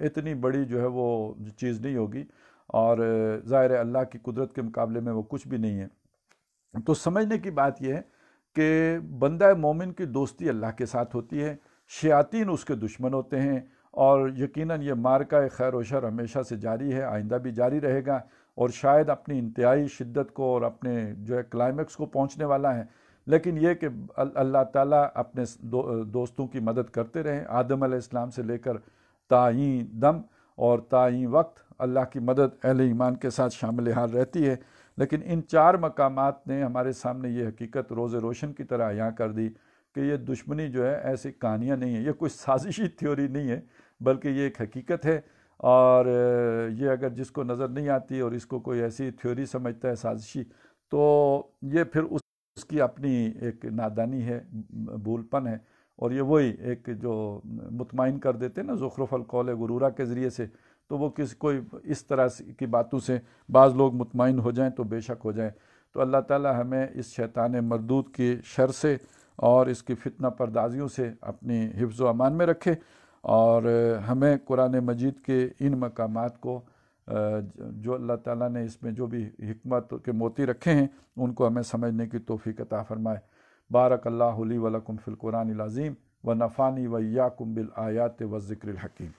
اتنی بڑی جو ہے وہ چیز نہیں ہوگی، اور ظاہر ہے اللہ کی قدرت کے مقابلے میں وہ کچھ بھی نہیں ہے. تو سمجھنے کی بات یہ ہے کہ بندہ مومن کی دوستی اللہ کے ساتھ ہوتی ہے، شیاطین اس کے دشمن ہوتے ہیں، اور یقیناً یہ مارکہ خیر و شر ہمیشہ سے جاری ہے، آئندہ بھی جاری رہے گا، اور شاید اپنی انتہائی شدت کو اور اپنے جو ہے کلائمیکس کو پہنچنے والا ہے. لیکن یہ کہ اللہ تعالیٰ اپنے دوستوں کی مدد کرتے رہیں، آدم علیہ السلام سے لے کر تائیں دم اور تائیں وقت اللہ کی مدد اہل ایمان کے ساتھ شامل حال رہتی ہے. لیکن ان 4 مقامات نے ہمارے سامنے یہ حقیقت روز روشن کی طرح عیاں کر دی کہ یہ دشمنی جو ہے ایسی کہانیاں نہیں ہیں، یہ کوئی سازشی تھیوری نہیں ہے، بلکہ یہ ایک حقیقت ہے. اور یہ اگر جس کو نظر نہیں آتی اور اس کو کوئی ایسی تھیوری سمجھتا ہے سازشی، تو یہ پھر اس کی اپنی ایک نادانی ہے، بھول پن ہے، اور یہ وہی ایک جو مطمئن کر دیتے ہیں نا زخرف القول غرورہ کے ذریعے سے، تو وہ کوئی اس طرح کی باتوں سے بعض لوگ مطمئن ہو جائیں تو بے شک ہو جائیں. تو اللہ تعالی ہمیں اس شیطان مردود کی شر سے اور اس کی فتنہ پردازیوں سے اپنی حفظ و امان میں رکھے، اور ہمیں قرآن مجید کے ان مقامات کو جو اللہ تعالیٰ نے اس میں جو بھی حکمت کے موتی رکھے ہیں ان کو ہمیں سمجھنے کی توفیق عطا فرمائے. بارک اللہ لی و لکم فی القرآن العظیم و نفعنی و ایاکم بالآیات و الذکر الحکیم.